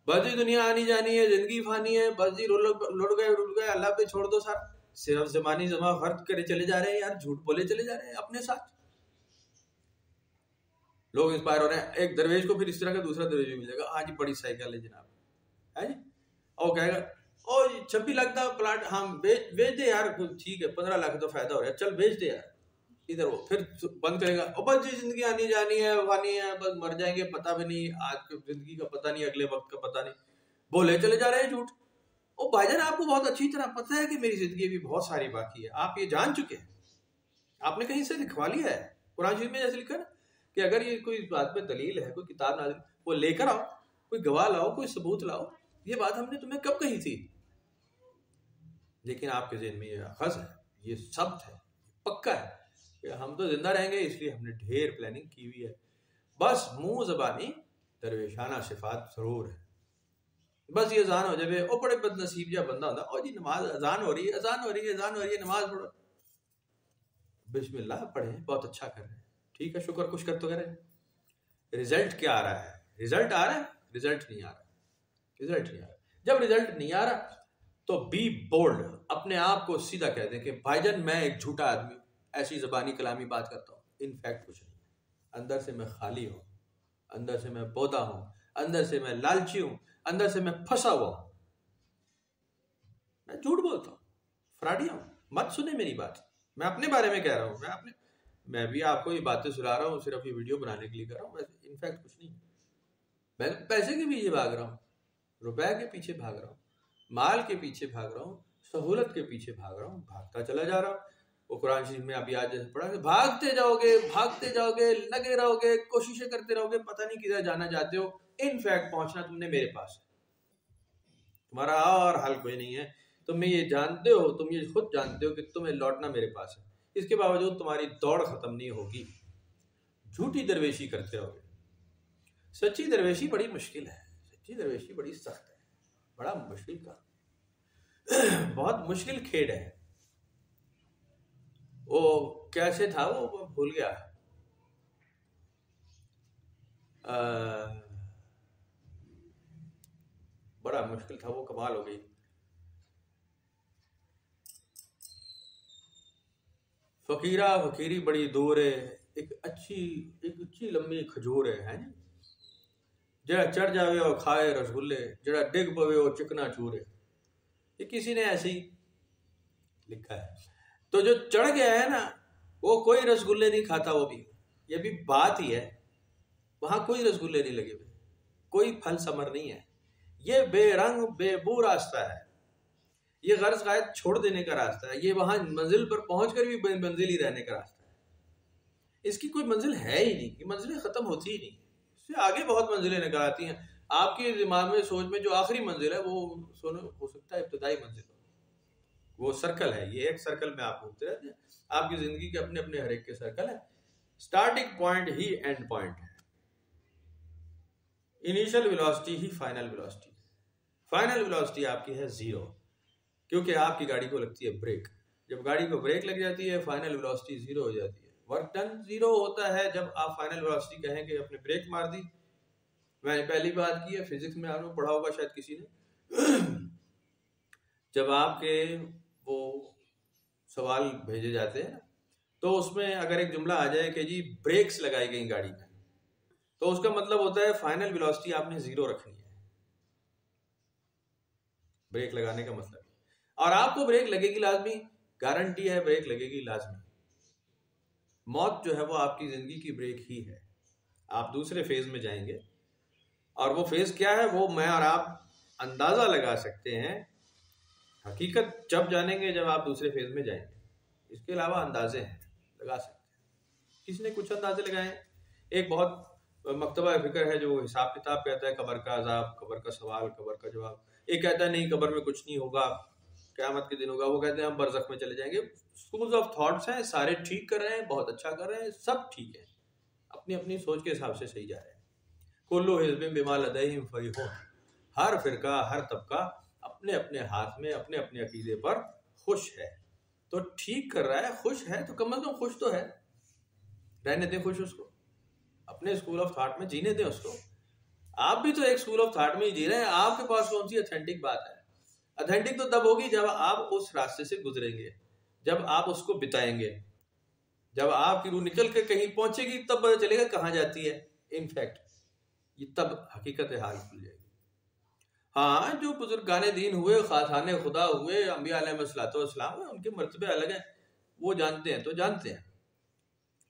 Speaker 1: بس جی دنیا آنی جانی ہے، زندگی فانی ہے، بس جی لڑ گئے اللہ پہ چھوڑ دو سارا. صرف زبانی جمع خرچ کرے چلے جا رہے ہیں یار، جھوٹ بولے چلے جا رہے ہیں اپنے ساتھ. لوگ انسپائر ہو رہے ہیں. ایک درویش کو پھر اس طرح کا دوسرا درویش بھی ملے گا، ہاں جی بڑی سائیکل ہے جناب، ہے جی، اور کہے گا او 26 لاکھ کا پلاٹ ہم بیچ دے یار، ٹھیک ہے 15 لاکھ تو فائدہ ہو رہا ہے، چل بیچ دے یار. ادھر وہ پھر بند کرے گا، او بس جی زندگی آنی جانی ہے، فانی ہے، بس مر جائیں گے، پتہ بھی نہیں، آج کی زندگی کا پتہ نہیں، اگلے وقت کا پتہ نہیں، بولے چلے جا رہے ہیں جھوٹ. او بھائی جان آپ کو بہت اچھی طرح پتہ ہے کہ میری زندگی بھی بہت ساری باقی ہے، آپ یہ جان چکے ہیں. آپ نے کہیں سے لکھوا لیا ہے؟ قرآن شریف میں جیسے لکھا نا کہ اگر یہ کوئی بات پہ دلیل ہے، کوئی کتاب نازل، وہ لے کر آؤ، کوئی گواہ لاؤ، کوئی ثبوت لاؤ. یہ بات ہم نے تمہیں کب کہی تھی؟ لیکن آپ کے ذہن میں یہ اخذ ہے، یہ ثبت ہے، پکا ہے کہ ہم تو زندہ رہیں گے، اس لیے ہم نے ڈھیر پلاننگ کی ہوئی ہے. بس منہ زبانی درویشانہ صفات ضرور ہے. بس یہ اذان ہو جائے، او بڑے بد نصیب جا بندہ ہوتا، او جی نماز اذان ہو رہی ہے، اذان ہو رہی ہے، اذان ہو رہی ہے، نماز پڑھو. بسم اللہ پڑھیں، بہت اچھا کر رہے ہیں، ٹھیک ہے، شکر کچھ کر تو کریں. رزلٹ کیا آ رہا ہے؟ رزلٹ آ رہا ہے؟ رزلٹ نہیں آ رہا. رزلٹ نہیں آ رہا. جب رزلٹ نہیں آ رہا تو بی بولڈ، اپنے آپ کو سیدھا کہہ دیں کہ بھائی جان میں ایک جھوٹا آدمی ہوں، ایسی زبانی کلامی بات کرتا ہوں، ان فیکٹ کچھ نہیں. اندر سے میں خالی ہوں، اندر سے میں بودا ہوں، اندر سے میں لالچی ہوں، اندر سے میں پھنسا ہوا ہوں، میں جھوٹ بولتا ہوں، فراڈیا ہوں. مت سنیں میری بات، میں اپنے بارے میں کہہ رہا ہوں. میں بھی آپ کو یہ باتیں سنا رہا ہوں، صرف یہ ویڈیو بنانے کے لیے کر رہا ہوں، ان فیکٹ کچھ نہیں. میں پیسے کے پیچھے بھاگ رہا ہوں، روپے کے پیچھے بھاگ رہا ہوں، مال کے پیچھے بھاگ رہا ہوں، سہولت کے پیچھے بھاگ رہا ہوں، بھاگتا چلا جا رہا ہوں. وہ قرآن شریف میں ابھی آج جیسے پڑھا کہ بھاگتے جاؤ گے لگے رہو گے، کوششیں کرتے رہو گے، پتہ نہیں کدھر جانا چاہتے ہو. ان فیکٹ پہنچنا تم نے میرے پاس ہے، تمہارا اور حل کوئی نہیں ہے. تم یہ جانتے ہو، تم یہ خود جانتے ہو کہ تمہیں لوٹنا میرے پاس ہے. اس کے باوجود تمہاری دوڑ ختم نہیں ہوگی، جھوٹی درویشی کرتے رہو گے. سچی درویشی بڑی مشکل ہے، سچی درویشی بڑی سخت ہے، بڑا مشکل کام، بہت مشکل کھیل ہے. وہ کیسے تھا وہ بھول گیا. بڑا مشکل تھا وہ، کمال ہو گئی. فقیرہ فقیری بڑی دور ہے، ایک اچھی لمبی کھجور ہے جی، جڑا چڑھ جاوے اور کھائے رسگلے، جڑا ڈگ پوے وہ چکنا چورے. یہ کسی نے ایسے ہی لکھا ہے. تو جو چڑھ گیا ہے نا وہ کوئی رسگلے نہیں کھاتا. وہ بھی یہ بھی بات ہی ہے، وہاں کوئی رسگلے نہیں لگے ہوئے، کوئی پھل ثمر نہیں ہے. یہ بے رنگ بے بو راستہ ہے، یہ غرض قائد چھوڑ دینے کا راستہ ہے. یہ وہاں منزل پر پہنچ کر بھی بے منزل ہی رہنے کا راستہ ہے. اس کی کوئی منزل ہے ہی نہیں، یہ منزلیں ختم ہوتی ہی نہیں. اس سے آگے بہت منزلیں نکل آتی ہیں. آپ کے دماغ میں سوچ میں جو آخری منزل ہے وہ ہو سکتا ہے ابتدائی منزل ہو. وہ سرکل ہے، یہ ایک سرکل میں آپ گھومتے رہتے ہیں. آپ کی زندگی کے اپنے اپنے ہر ایک کے سرکل ہے. Starting point he and point ہے، انیشل ویلوسٹی ہی فائنل ویلوسٹی. فائنل ویلوسٹی آپ کی ہے 0، کیونکہ آپ کی گاڑی کو لگتی ہے بریک. جب گاڑی کو بریک لگ جاتی ہے فائنل ویلوسٹی 0 ہو جاتی ہے. ورک ڈن 0 ہوتا ہے جب آپ فائنل ویلوسٹی کہیں کہ اپنے بریک مار دی. میں نے پہلی بات کی ہے، فزکس میں آپ نے پڑھا ہوگا شاید کسی نے، جب آپ کے وہ سوال بھیجے جاتے ہیں تو اس میں اگر ایک جملہ آ جائے کہ جی بریکس لگائی گئی گاڑی میں، تو اس کا مطلب ہوتا ہے فائنل ویلوسٹی آپ نے 0 رکھنی ہے. بریک لگانے کا مطلب، اور آپ کو بریک لگے گی لازمی، گارنٹی ہے بریک لگے گی لازمی. موت جو ہے وہ آپ کی زندگی کی بریک ہی ہے. آپ دوسرے فیز میں جائیں گے، اور وہ فیز کیا ہے وہ میں اور آپ اندازہ لگا سکتے ہیں. حقیقت جب جانیں گے جب آپ دوسرے فیز میں جائیں گے. اس کے علاوہ اندازے ہیں، لگا سکتے ہیں. کسی نے کچھ اندازے لگائے ہیں. ایک بہت مکتبہ فکر ہے جو حساب کتاب کہتا ہے قبر کا عذاب، قبر کا سوال، قبر کا جواب. ایک کہتا ہے نہیں قبر میں کچھ نہیں ہوگا، قیامت کے دن ہوگا. وہ کہتے ہیں ہم برزخ میں چلے جائیں گے. اسکولز آف تھاٹس ہیں، سارے ٹھیک کر رہے ہیں، بہت اچھا کر رہے ہیں، سب ٹھیک ہے، اپنی اپنی سوچ کے حساب سے صحیح جا رہے ہیں. کلو حزب بما لدیہم فریحون. ہر فرقہ ہر طبقہ اپنے اپنے ہاتھ میں اپنے اپنے عقیدے پر خوش ہے. تو ٹھیک کر رہا ہے، خوش ہے تو کم از کم خوش تو ہے، رہنے دیں خوش اس کو، اپنے اسکول آف تھاٹ میں جینے دیں اس کو. آپ بھی تو ایک اسکول آف تھاٹ میں ہی جی رہے ہیں. آپ کے پاس کون سی اتھینٹک بات ہے؟ اتھینٹک تو تب ہوگی جب آپ اس راستے سے گزریں گے، جب آپ اس کو بتائیں گے، جب آپ کی روح نکل کے کہیں پہنچے گی تب پتہ چلے گا کہاں جاتی ہے. انفیکٹ یہ تب حقیقت حال کھل جائے گی. ہاں جو بزرگان دین ہوئے، خاصان خدا ہوئے، انبیاء علیہ الصلوۃ والسلام ہوئے، ان کے مرتبے الگ ہیں، وہ جانتے ہیں تو جانتے ہیں.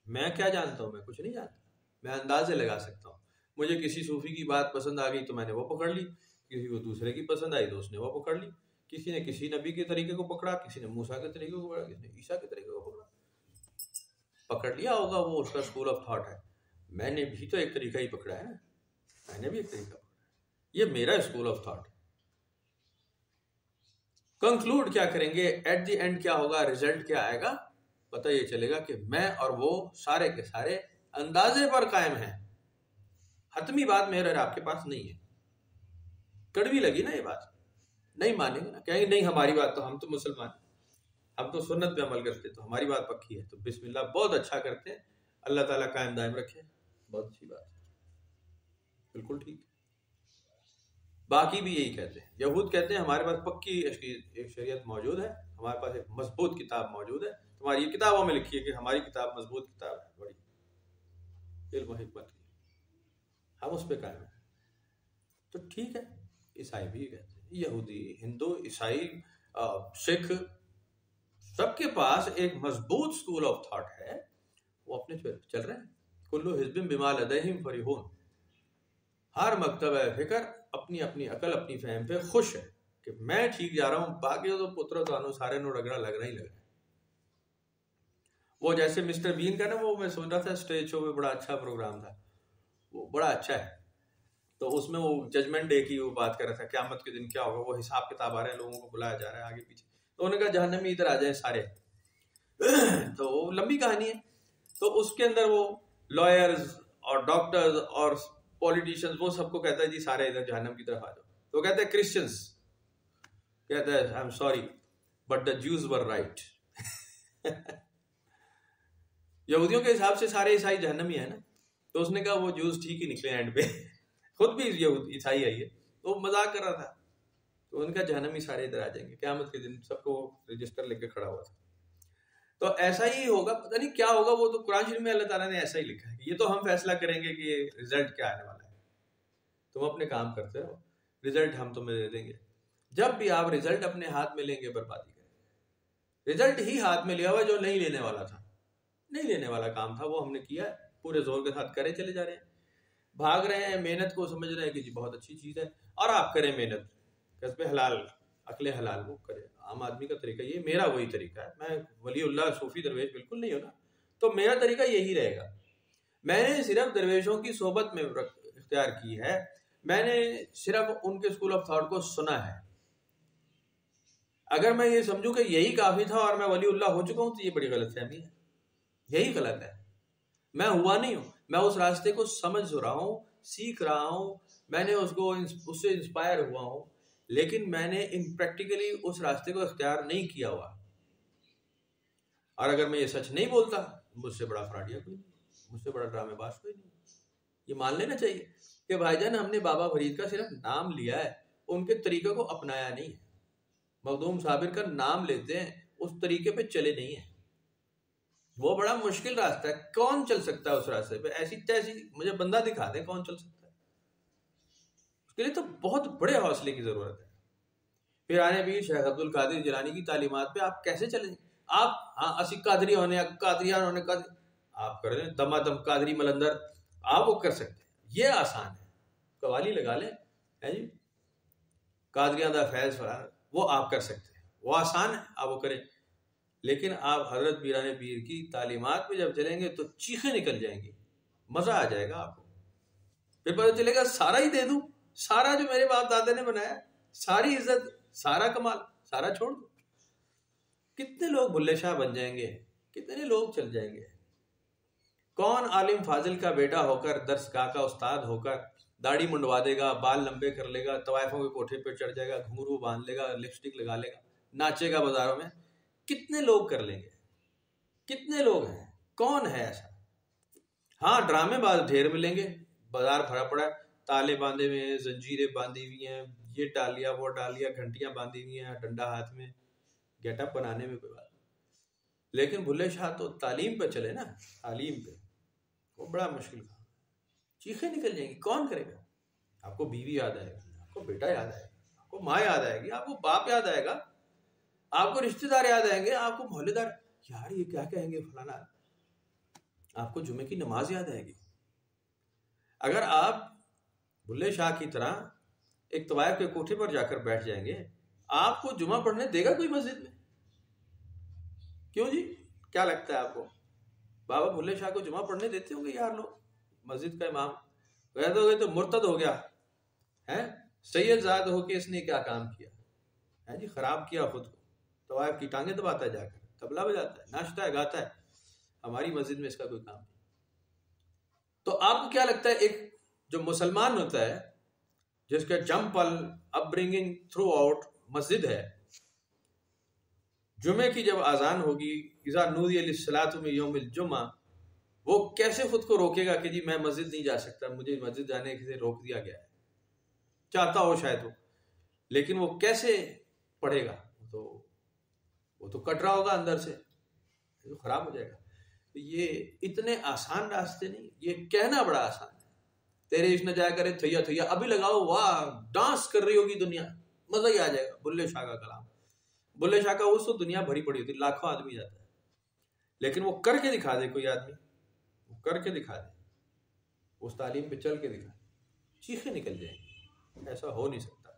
Speaker 1: میں کیا جانتا ہوں؟ میں کچھ نہیں جانتا. میں اندازے لگا سکتا ہوں. مجھے کسی صوفی کی بات پسند آ گئی تو میں نے وہ پکڑ لی، کسی کو دوسرے کی پسند آئی تو اس نے وہ پکڑ لی. کسی نے کسی نبی کے طریقے کو پکڑا، کسی نے موسیٰ کے طریقے کو پکڑا، کسی نے عیسیٰ کے طریقے کو پکڑا. پکڑ لیا ہوگا، وہ اس کا اسکول آف تھاٹ ہے. میں نے بھی تو ایک طریقہ ہی پکڑا ہے نا، میں نے بھی ایک طریقہ پکڑا. یہ میرا اسکول آف تھاٹ. کنکلوڈ کیا کریں گے، ایٹ دی اینڈ کیا ہوگا، ریزلٹ کیا آئے گا، پتہ یہ چلے گا کہ میں اور وہ سارے کے سارے اندازے پر قائم ہیں. حتمی بات میرے اور آپ کے پاس نہیں ہے. کڑوی لگی نا یہ بات، نہیں مانیں گے نا، کہیں گے نہیں ہماری بات تو، ہم تو مسلمان ہیں، ہم تو سنت پہ عمل کرتے تو ہماری بات پکی ہے. تو بسم اللہ، بہت اچھا کرتے ہیں، اللہ تعالیٰ قائم دائم رکھے، بہت اچھی بات ہے، بالکل ٹھیک. باقی بھی یہی کہتے ہیں. یہود کہتے ہیں ہمارے پاس پکی ایک شریعت موجود ہے، ہمارے پاس ایک مضبوط کتاب موجود ہے. تمہاری یہ کتابوں میں لکھی ہے کہ ہماری کتاب مضبوط کتاب ہے، بڑی علم و حکمت کی، ہم اس پہ قائم ہیں. تو ٹھیک ہے. عیسائی بھی کہتے ہیں، یہودی، ہندو، عیسائی، سکھ، سب کے پاس ایک مضبوط اسکول آف تھاٹ ہے، وہ اپنے چل رہے ہیں. کلو حزب بما لدیہم فریحون. ہر مکتبہ فکر اپنی اپنی عقل، اپنی فہم پہ خوش ہے کہ کہ میں ٹھیک جا رہا ہوں, باقی تو پتر تو سارے نو رگڑا لگ رہا ہی لگ رہا ہے. وہ جیسے مسٹر بین کا نا, وہ میں سن رہا تھا اسٹیج شو میں, بڑا اچھا پروگرام تھا وہ, بڑا اچھا ہے. تو اس میں وہ ججمنٹ ڈے کی وہ بات کر رہا تھا, قیامت کے دن کیا ہوگا, وہ حساب کتاب آ رہے ہیں, لوگوں کو بلایا جا رہا ہے آگے پیچھے. تو انہوں نے کہا جہنمی ادھر آ جائیں سارے. تو وہ لمبی کہانی ہے. تو اس کے اندر وہ لائرز اور ڈاکٹرز اور پولیٹیشنز وہ سب کو کہتا ہے جی سارے ادھر جہنم کی طرف آ جاؤ. تو کہتے ہیں کرسچنز, کہتا ہے I am sorry but the Jews were right. یہودیوں کے حساب سے سارے عیسائی جہنمی ہیں نا. تو اس نے کہا وہ جوز ٹھیک ہی نکلے اینڈ پہ, خود بھی عیسائی آئی ہے. تو وہ مذاق کر رہا تھا. تو ان کا جہنمی سارے ادھر آ جائیں گے قیامت کے دن, سب کو رجسٹر لے کے کھڑا ہوا تھا. تو ایسا ہی ہوگا, پتہ نہیں کیا ہوگا, وہ تو قرآن شریف میں اللہ تعالیٰ نے ایسا ہی لکھا ہے. یہ تو ہم فیصلہ کریں گے کہ یہ رزلٹ کیا آنے والا ہے, تم اپنے کام کرتے رہو, رزلٹ ہم تمہیں دے دیں گے. جب بھی آپ رزلٹ اپنے ہاتھ میں لیں گے بربادی کریں گے. رزلٹ ہی ہاتھ میں لیا ہوا جو نہیں لینے والا تھا, نہیں لینے والا کام تھا, وہ ہم نے کیا ہے, پورے زور کے ساتھ کرے چلے جا رہے ہیں, بھاگ رہے ہیں, محنت کو سمجھ رہے ہیں کہ جی بہت اچھی چیز ہے. اور آپ کریں محنت, کسب حلال, عقل حلال وہ کرے. عام آدمی کا طریقہ یہ, میرا وہی طریقہ ہے, میں ولی اللہ صوفی درویش بالکل نہیں ہوں نا, تو میرا طریقہ یہی رہے گا. میں نے صرف درویشوں کی صحبت میں اختیار کی ہے, میں نے صرف ان کے اسکول آف تھاٹ کو سنا ہے. اگر میں یہ سمجھوں کہ یہی کافی تھا اور میں ولی اللہ ہو چکا ہوں تو یہ بڑی غلط فہمی ہے, یہی غلط ہے. میں ہوا نہیں ہوں, میں اس راستے کو سمجھ رہا ہوں, سیکھ رہا ہوں, میں نے اس سے انسپائر ہوا ہوں, لیکن میں نے پریکٹیکلی اس راستے کو اختیار نہیں کیا ہوا. اور اگر میں یہ سچ نہیں بولتا, مجھ سے بڑا فراڈیا کوئی نہیں, مجھ سے بڑا ڈرامے باز کوئی نہیں. یہ مان لینا چاہیے کہ بھائی جان ہم نے بابا فرید کا صرف نام لیا ہے, ان کے طریقے کو اپنایا نہیں ہے. مخدوم صابر کا نام لیتے ہیں, اس طریقے پہ چلے نہیں ہیں. وہ بڑا مشکل راستہ ہے, کون چل سکتا ہے اس راستے پہ؟ ایسی تیسی مجھے بندہ دکھا دیں کون چل سکتا ہے. اس کے لیے تو بہت بڑے حوصلے کی ضرورت ہے. پھر آنے بھی شیخ عبد القادر جیلانی کی تعلیمات پہ آپ کیسے چلیں؟ آپ ہاں اسی قادری ہونے, قادریان ہونے, آپ کر لیں دما دم قادری ملندر, آپ وہ کر سکتے ہیں, یہ آسان ہے. قوالی لگا لیں جی, قادریان دا فیض فرار, وہ آپ کر سکتے ہیں, وہ آسان ہے, آپ وہ کریں. لیکن آپ حضرت پیران پیر کی تعلیمات پہ جب چلیں گے تو چیخیں نکل جائیں گی, مزہ آ جائے گا آپ کو. پھر پتہ چلے گا سارا ہی دے دوں, سارا جو میرے باپ دادے نے بنایا, ساری عزت, سارا کمال, سارا چھوڑ دوں. کتنے لوگ بلے شاہ بن جائیں گے, کتنے لوگ چل جائیں گے. کون عالم فاضل کا بیٹا ہو کر, درس گاہ کا استاد ہو کر داڑھی منڈوا دے گا, بال لمبے کر لے گا, طوائفوں کے کوٹھے پہ چڑھ جائے گا, گھنگرو باندھ لے گا, لپسٹک لگا لے گا, ناچے گا بازاروں میں. کتنے لوگ کر لیں گے, کتنے لوگ ہیں, کون ہے ایسا؟ ہاں ڈرامے باز ڈھیر ملیں گے, بازار بھرا پڑا ہے, تالے باندھے ہوئے ہیں, زنجیریں باندھی ہوئی ہیں, یہ ڈال لیا وہ ڈال لیا, گھنٹیاں باندھی ہوئی ہیں, ڈنڈا ہاتھ میں, گیٹ اپ بنانے میں کوئی بات. لیکن بھلے شاہ تو تعلیم پہ چلے نا, تعلیم پہ, وہ بڑا مشکل کام. چیخیں نکل جائیں گی, کون کرے گا؟ آپ کو بیوی یاد آئے گی, آپ کو بیٹا یاد آئے گا, آپ کو ماں یاد آئے گی, آپ کو باپ یاد آئے گا, آپ کو رشتہ دار یاد آئیں گے, آپ کو محلے دار, یار یہ کیا کہیں گے فلانا, آپ کو جمعے کی نماز یاد آئے گی. اگر آپ بلے شاہ کی طرح ایک طوائف کے کوٹھے پر جا کر بیٹھ جائیں گے, آپ کو جمعہ پڑھنے دے گا کوئی مسجد میں؟ کیوں جی, کیا لگتا ہے آپ کو بابا بلے شاہ کو جمعہ پڑھنے دیتے ہوں گے یار لوگ؟ مسجد کا امام گئے تو مرتد ہو گیا ہے, سید زاد ہو کے اس نے کیا کام کیا ہے جی, خراب کیا خود کو, طوائف کی ٹانگیں دباتا ہے, جا کر طبلہ بجاتا ہے, ناچتا ہے, گاتا ہے. ہماری مسجد میں اس کا کوئی کام نہیں. تو آپ کو کیا لگتا ہے ایک جو مسلمان ہوتا ہے, جس کا جمپل اپ برنگنگ تھرو آؤٹ مسجد ہے, جمعے کی جب اذان ہوگی, اذا نودی للصلاۃ من یوم الجمعہ, وہ کیسے خود کو روکے گا کہ جی میں مسجد نہیں جا سکتا, مجھے مسجد جانے سے روک دیا گیا ہے؟ چاہتا ہو شاید وہ, لیکن وہ کیسے پڑھے گا؟ وہ تو کٹ رہا ہوگا اندر سے, تو خراب ہو جائے گا. یہ اتنے آسان راستے نہیں, یہ کہنا بڑا آسان ہے. تیرے عشق نہ جایا کرے تھیا تھیا, ابھی لگاؤ, واہ ڈانس کر رہی ہوگی دنیا, مزہ ہی آ جائے گا. بلے شاہ کا کلام, بلے شاہ کا اس تو دنیا بھری پڑی ہوتی, لاکھوں آدمی جاتا ہے, لیکن وہ کر کے دکھا دے کوئی آدمی, وہ کر کے دکھا دے, اس تعلیم پہ چل کے دکھا دے, چیخیں نکل جائیں گی. ایسا ہو نہیں سکتا.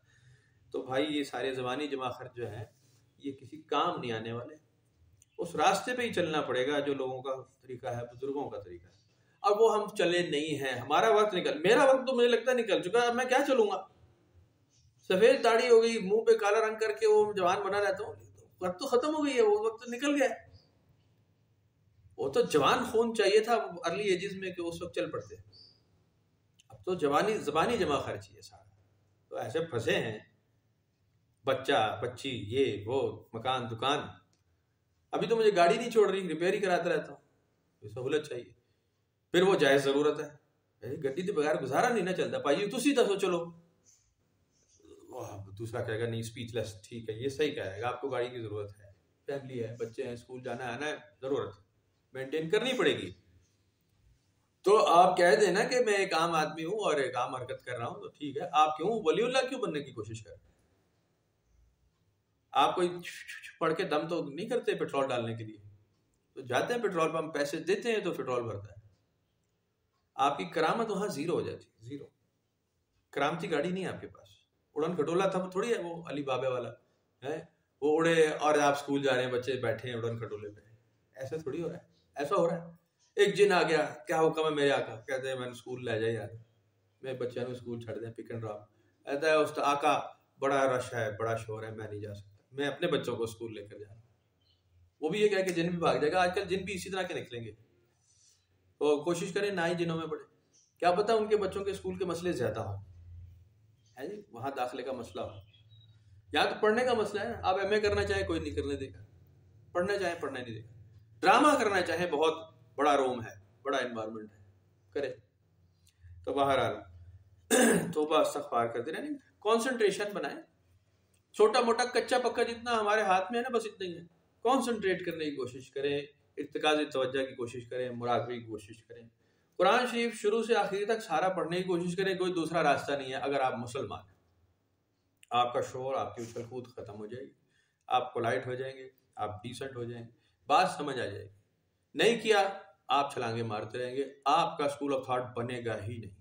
Speaker 1: تو بھائی یہ سارے زبانی جمع خرچ جو ہیں یہ کسی کام نہیں آنے والے. اس راستے پہ ہی چلنا پڑے گا جو لوگوں کا طریقہ ہے, بزرگوں کا طریقہ ہے. اب وہ ہم چلے نہیں ہیں, ہمارا وقت میرا وقت تو مجھے لگتا ہے نکل چکا. اب میں کیا چلوں گا؟ سفید داڑھی ہو گئی, منہ پہ کالا رنگ کر کے وہ جوان بنا رہتا ہوں. وقت تو ختم ہو گئی ہے, وہ وقت تو نکل گیا ہے. وہ تو جوان خون چاہیے تھا ارلی ایجز میں کہ اس وقت چل پڑتے. اب تو زبانی جمع خرچی ہے سارا. تو ایسے پھنسے ہیں, بچہ بچی یہ وہ مکان دکان. ابھی تو مجھے گاڑی نہیں چھوڑ رہی, ریپیئر ہی کراتا رہتا ہوں. سہولت چاہیے. پھر وہ جائز ضرورت ہے, گڈی کے بغیر گزارا نہیں نہ چلتا. پاجی تسی دسو چلو. دوسرا کہے گا نہیں اسپیچ لیس, ٹھیک ہے یہ صحیح کہے گا, آپ کو گاڑی کی ضرورت ہے, فیملی ہے, بچے ہیں, اسکول جانا آنا ہے, ضرورت مینٹین کرنی پڑے گی. تو آپ کہہ دیں نا کہ میں ایک عام آدمی ہوں اور ایک عام حرکت کر رہا ہوں, تو ٹھیک ہے. آپ کیوں ولی اللہ کیوں بننے کی کوشش کر رہے ہیں؟ آپ کوئی پڑھ کے دم تو نہیں کرتے پیٹرول ڈالنے کے لیے. تو جاتے ہیں پیٹرول پمپ, پیسے دیتے ہیں تو پیٹرول بھرتا ہے. آپ کی کرامت وہاں زیرو ہو جاتی, زیرو. کرامتی گاڑی نہیں ہے آپ کے پاس. اڑن کھٹولا تھا تھوڑی ہے وہ علی بابے والا ہے, وہ اڑے اور آپ اسکول جا رہے ہیں, بچے بیٹھے ہیں اڑن کھٹولے پہ. ایسا تھوڑی ہو رہا ہے. ایسا ہو رہا ہے ایک جن آ گیا, کیا حکم ہے میرے آقا, کہتے ہیں میں نے اسکول لے جائے یار, میں بچوں کو اسکول چھڑ دیں, پک اینڈ ڈراپ. کہتا ہے اس آقا بڑا رش ہے, بڑا شور ہے, میں نہیں جا سکتا, میں اپنے بچوں کو اسکول لے کر جا رہا ہوں. وہ بھی یہ کہہ کہ جن بھی بھاگ جائے گا. آج کل جن بھی اسی طرح کے نکلیں گے. تو کوشش کریں نہ ہی جنوں میں پڑے. کیا پتا ان کے بچوں کے اسکول کے مسئلے زیادہ ہوں, ہے جی, وہاں داخلے کا مسئلہ ہو, یا تو پڑھنے کا مسئلہ ہے. آپ ایم اے کرنا چاہیں کوئی نہیں کرنے دے گا, پڑھنا چاہیں پڑھنے نہیں دے گا. ڈرامہ کرنا چاہیں بہت بڑا روم ہے, بڑا انوائرمنٹ ہے, کرے. تو بہرحال توبہ استغفار کرتے رہیں, کانسنٹریشن بنائیں. چھوٹا موٹا کچا پکا جتنا ہمارے ہاتھ میں ہے نا, بس اتنا ہی ہے. کانسنٹریٹ کرنے کی کوشش کریں, ارتکازی توجہ کی کوشش کریں, مراقبے کی کوشش کریں. قرآن شریف شروع سے آخری تک سارا پڑھنے کی کوشش کریں. کوئی دوسرا راستہ نہیں ہے اگر آپ مسلمان ہیں. آپ کا شور, آپ کی اچھل کود ختم ہو جائے گی, آپ پولائٹ ہو جائیں گے, آپ ڈیسنٹ ہو جائیں گے, بات سمجھ آ جائے گی. نہیں کیا آپ چھلانگے مارتے رہیں گے. آپ کا اسکول آف تھاٹ بنے گا ہی نہیں,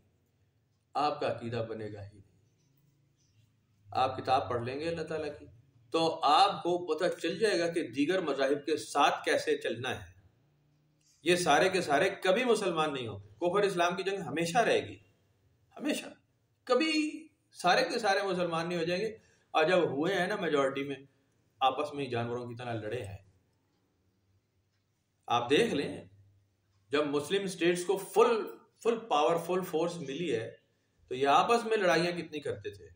Speaker 1: آپ کا عقیدہ بنے گا ہی نہیں. آپ کتاب پڑھ لیں گے اللہ تعالیٰ کی تو آپ کو پتہ چل جائے گا کہ دیگر مذاہب کے ساتھ کیسے چلنا ہے. یہ سارے کے سارے کبھی مسلمان نہیں ہوں گے. کفر اسلام کی جنگ ہمیشہ رہے گی, ہمیشہ. کبھی سارے کے سارے مسلمان نہیں ہو جائیں گے. اور جب ہوئے ہیں نا میجورٹی میں, آپس میں ہی جانوروں کی طرح لڑے ہیں. آپ دیکھ لیں جب مسلم اسٹیٹس کو فل پاورفل فورس ملی ہے تو یہ آپس میں لڑائیاں کتنی کرتے تھے.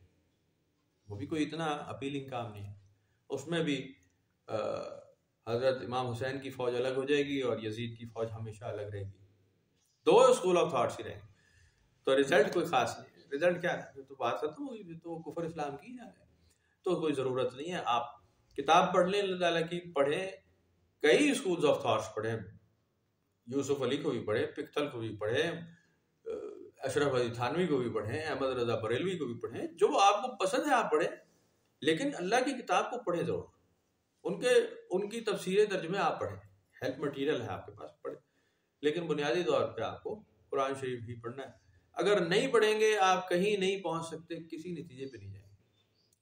Speaker 1: وہ بھی کوئی اتنا اپیلنگ کام نہیں ہے. اس میں بھی حضرت امام حسین کی فوج الگ ہو جائے گی اور یزید کی فوج ہمیشہ الگ رہے گی. دو اسکول آف تھاٹس ہی رہیں گے. تو رزلٹ کوئی خاص نہیں ہے. رزلٹ کیا ہے, تو بات ختم ہوگی, تو کفر اسلام کی جا ہے. تو کوئی ضرورت نہیں ہے. آپ کتاب پڑھ لیں اللہ تعالیٰ کی, پڑھیں, کئی اسکولز آف تھاٹس پڑھیں. یوسف علی کو بھی پڑھیں, پکتل کو بھی پڑھیں, اشرف علی تھانوی کو بھی پڑھیں, احمد رضا بریلوی کو بھی پڑھیں. جو آپ کو پسند ہے آپ پڑھیں, لیکن اللہ کی کتاب کو پڑھیں ضرور. ان کی تفسیر ترجمے آپ پڑھیں, ہیلپ مٹیریل ہے آپ کے پاس, پڑھیں. لیکن بنیادی طور پہ آپ کو قرآن شریف ہی پڑھنا ہے. اگر نہیں پڑھیں گے آپ کہیں نہیں پہنچ سکتے, کسی نتیجے پہ نہیں جائیں گے.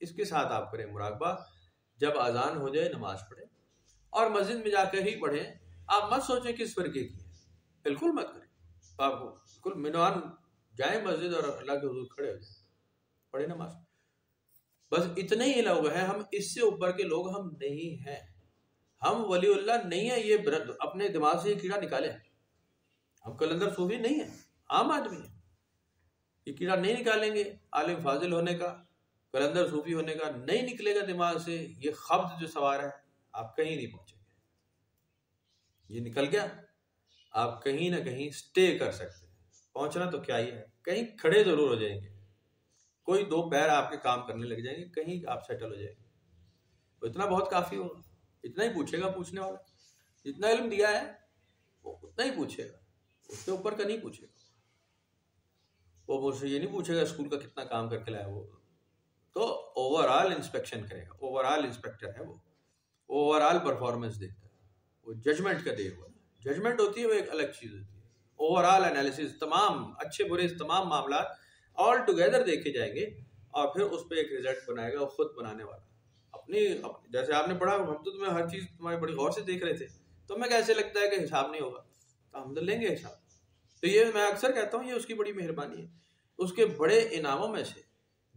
Speaker 1: اس کے ساتھ آپ کریں مراقبہ. جب اذان ہو جائے نماز پڑھیں, اور مسجد میں جا کر ہی پڑھیں. آپ مت سوچیں کس فرقے کی ہے, بالکل مت کریں. آپ کو بالکل منوان جائیں مسجد اور اللہ کے حضور کھڑے ہو جائیں, پڑھیں نماز. بس اتنے ہی لوگ ہیں, ہم اس سے اوپر کے لوگ ہم نہیں ہیں. ہم ولی اللہ نہیں ہیں. یہ اپنے دماغ سے یہ کیڑا نکالے. ہم قلندر صوفی نہیں ہیں, عام آدمی ہیں. یہ کیڑا نہیں نکالیں گے. عالم فاضل ہونے کا, قلندر صوفی ہونے کا نہیں نکلے گا دماغ سے. یہ خبط جو سوار ہے آپ کہیں نہیں پہنچیں گے. یہ نکل گیا آپ کہیں نہ کہیں سٹے کر سکتے ہیں. پہنچنا تو کیا ہی ہے, کہیں کھڑے ضرور ہو جائیں گے. کوئی دو پیر آپ کے کام کرنے لگ جائیں گے, کہیں آپ سیٹل ہو جائیں گے. تو اتنا بہت کافی ہوگا. اتنا ہی پوچھے گا پوچھنے والا. جتنا علم دیا ہے وہ اتنا ہی پوچھے گا, اس سے اوپر کا نہیں پوچھے گا. وہ مجھ سے یہ نہیں پوچھے گا اسکول کا کتنا کام کر کے لایا. وہ تو اوور آل انسپیکشن کرے گا. اوور آل انسپیکٹر ہے وہ, اوور آل پرفارمنس دیکھتا ہے. وہ ججمنٹ کا دے ہوا, ججمنٹ ہوتی ہے وہ ایک الگ چیز ہوتی ہے. اوور آل انالیسس, تمام اچھے برے تمام معاملات آل ٹوگیدر دیکھے جائیں گے, اور پھر اس پہ ایک رزلٹ بنائے گا، خود بنانے والا اپنی جیسے آپ نے پڑھا، ہم تو تمہیں ہر چیز تمہاری بڑی غور سے دیکھ رہے تھے، تو ہمیں کیسے لگتا ہے کہ حساب نہیں ہوگا، تو ہم تو لیں گے حساب. تو یہ میں اکثر کہتا ہوں، یہ اس کی بڑی مہربانی ہے. اس کے بڑے انعاموں میں سے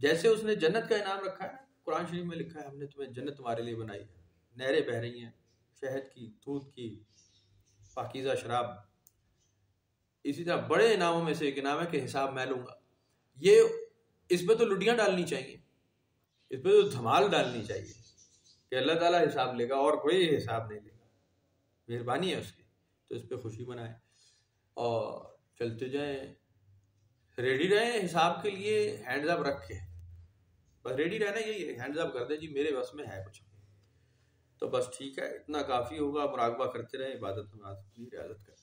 Speaker 1: جیسے اس نے جنت کا انعام رکھا ہے، قرآن شریف میں لکھا ہے ہم نے تمہیں جنت تمہارے لیے بنائی ہے، نہریں بہہ رہی ہیں شہد کی، دودھ کی، پاکیزہ شراب. اسی طرح بڑے انعاموں میں سے ایک انعام ہے کہ حساب میں لوں گا. یہ اس پہ تو لڈیاں ڈالنی چاہیے، اس پہ تو دھمال ڈالنی چاہیے کہ اللہ تعالیٰ حساب لے گا اور کوئی حساب نہیں لے گا، مہربانی ہے اس کی. تو اس پہ خوشی منائیں اور چلتے جائیں، ریڈی رہیں حساب کے لیے، ہینڈز اپ رکھ کے بس ریڈی رہنا. یہی ہینڈز اپ کر دیں جی میرے بس میں ہے کچھ. تو بس ٹھیک ہے، اتنا کافی ہوگا. مراقبہ کرتے رہیں، عبادت نماز اپنی رعایت کریں.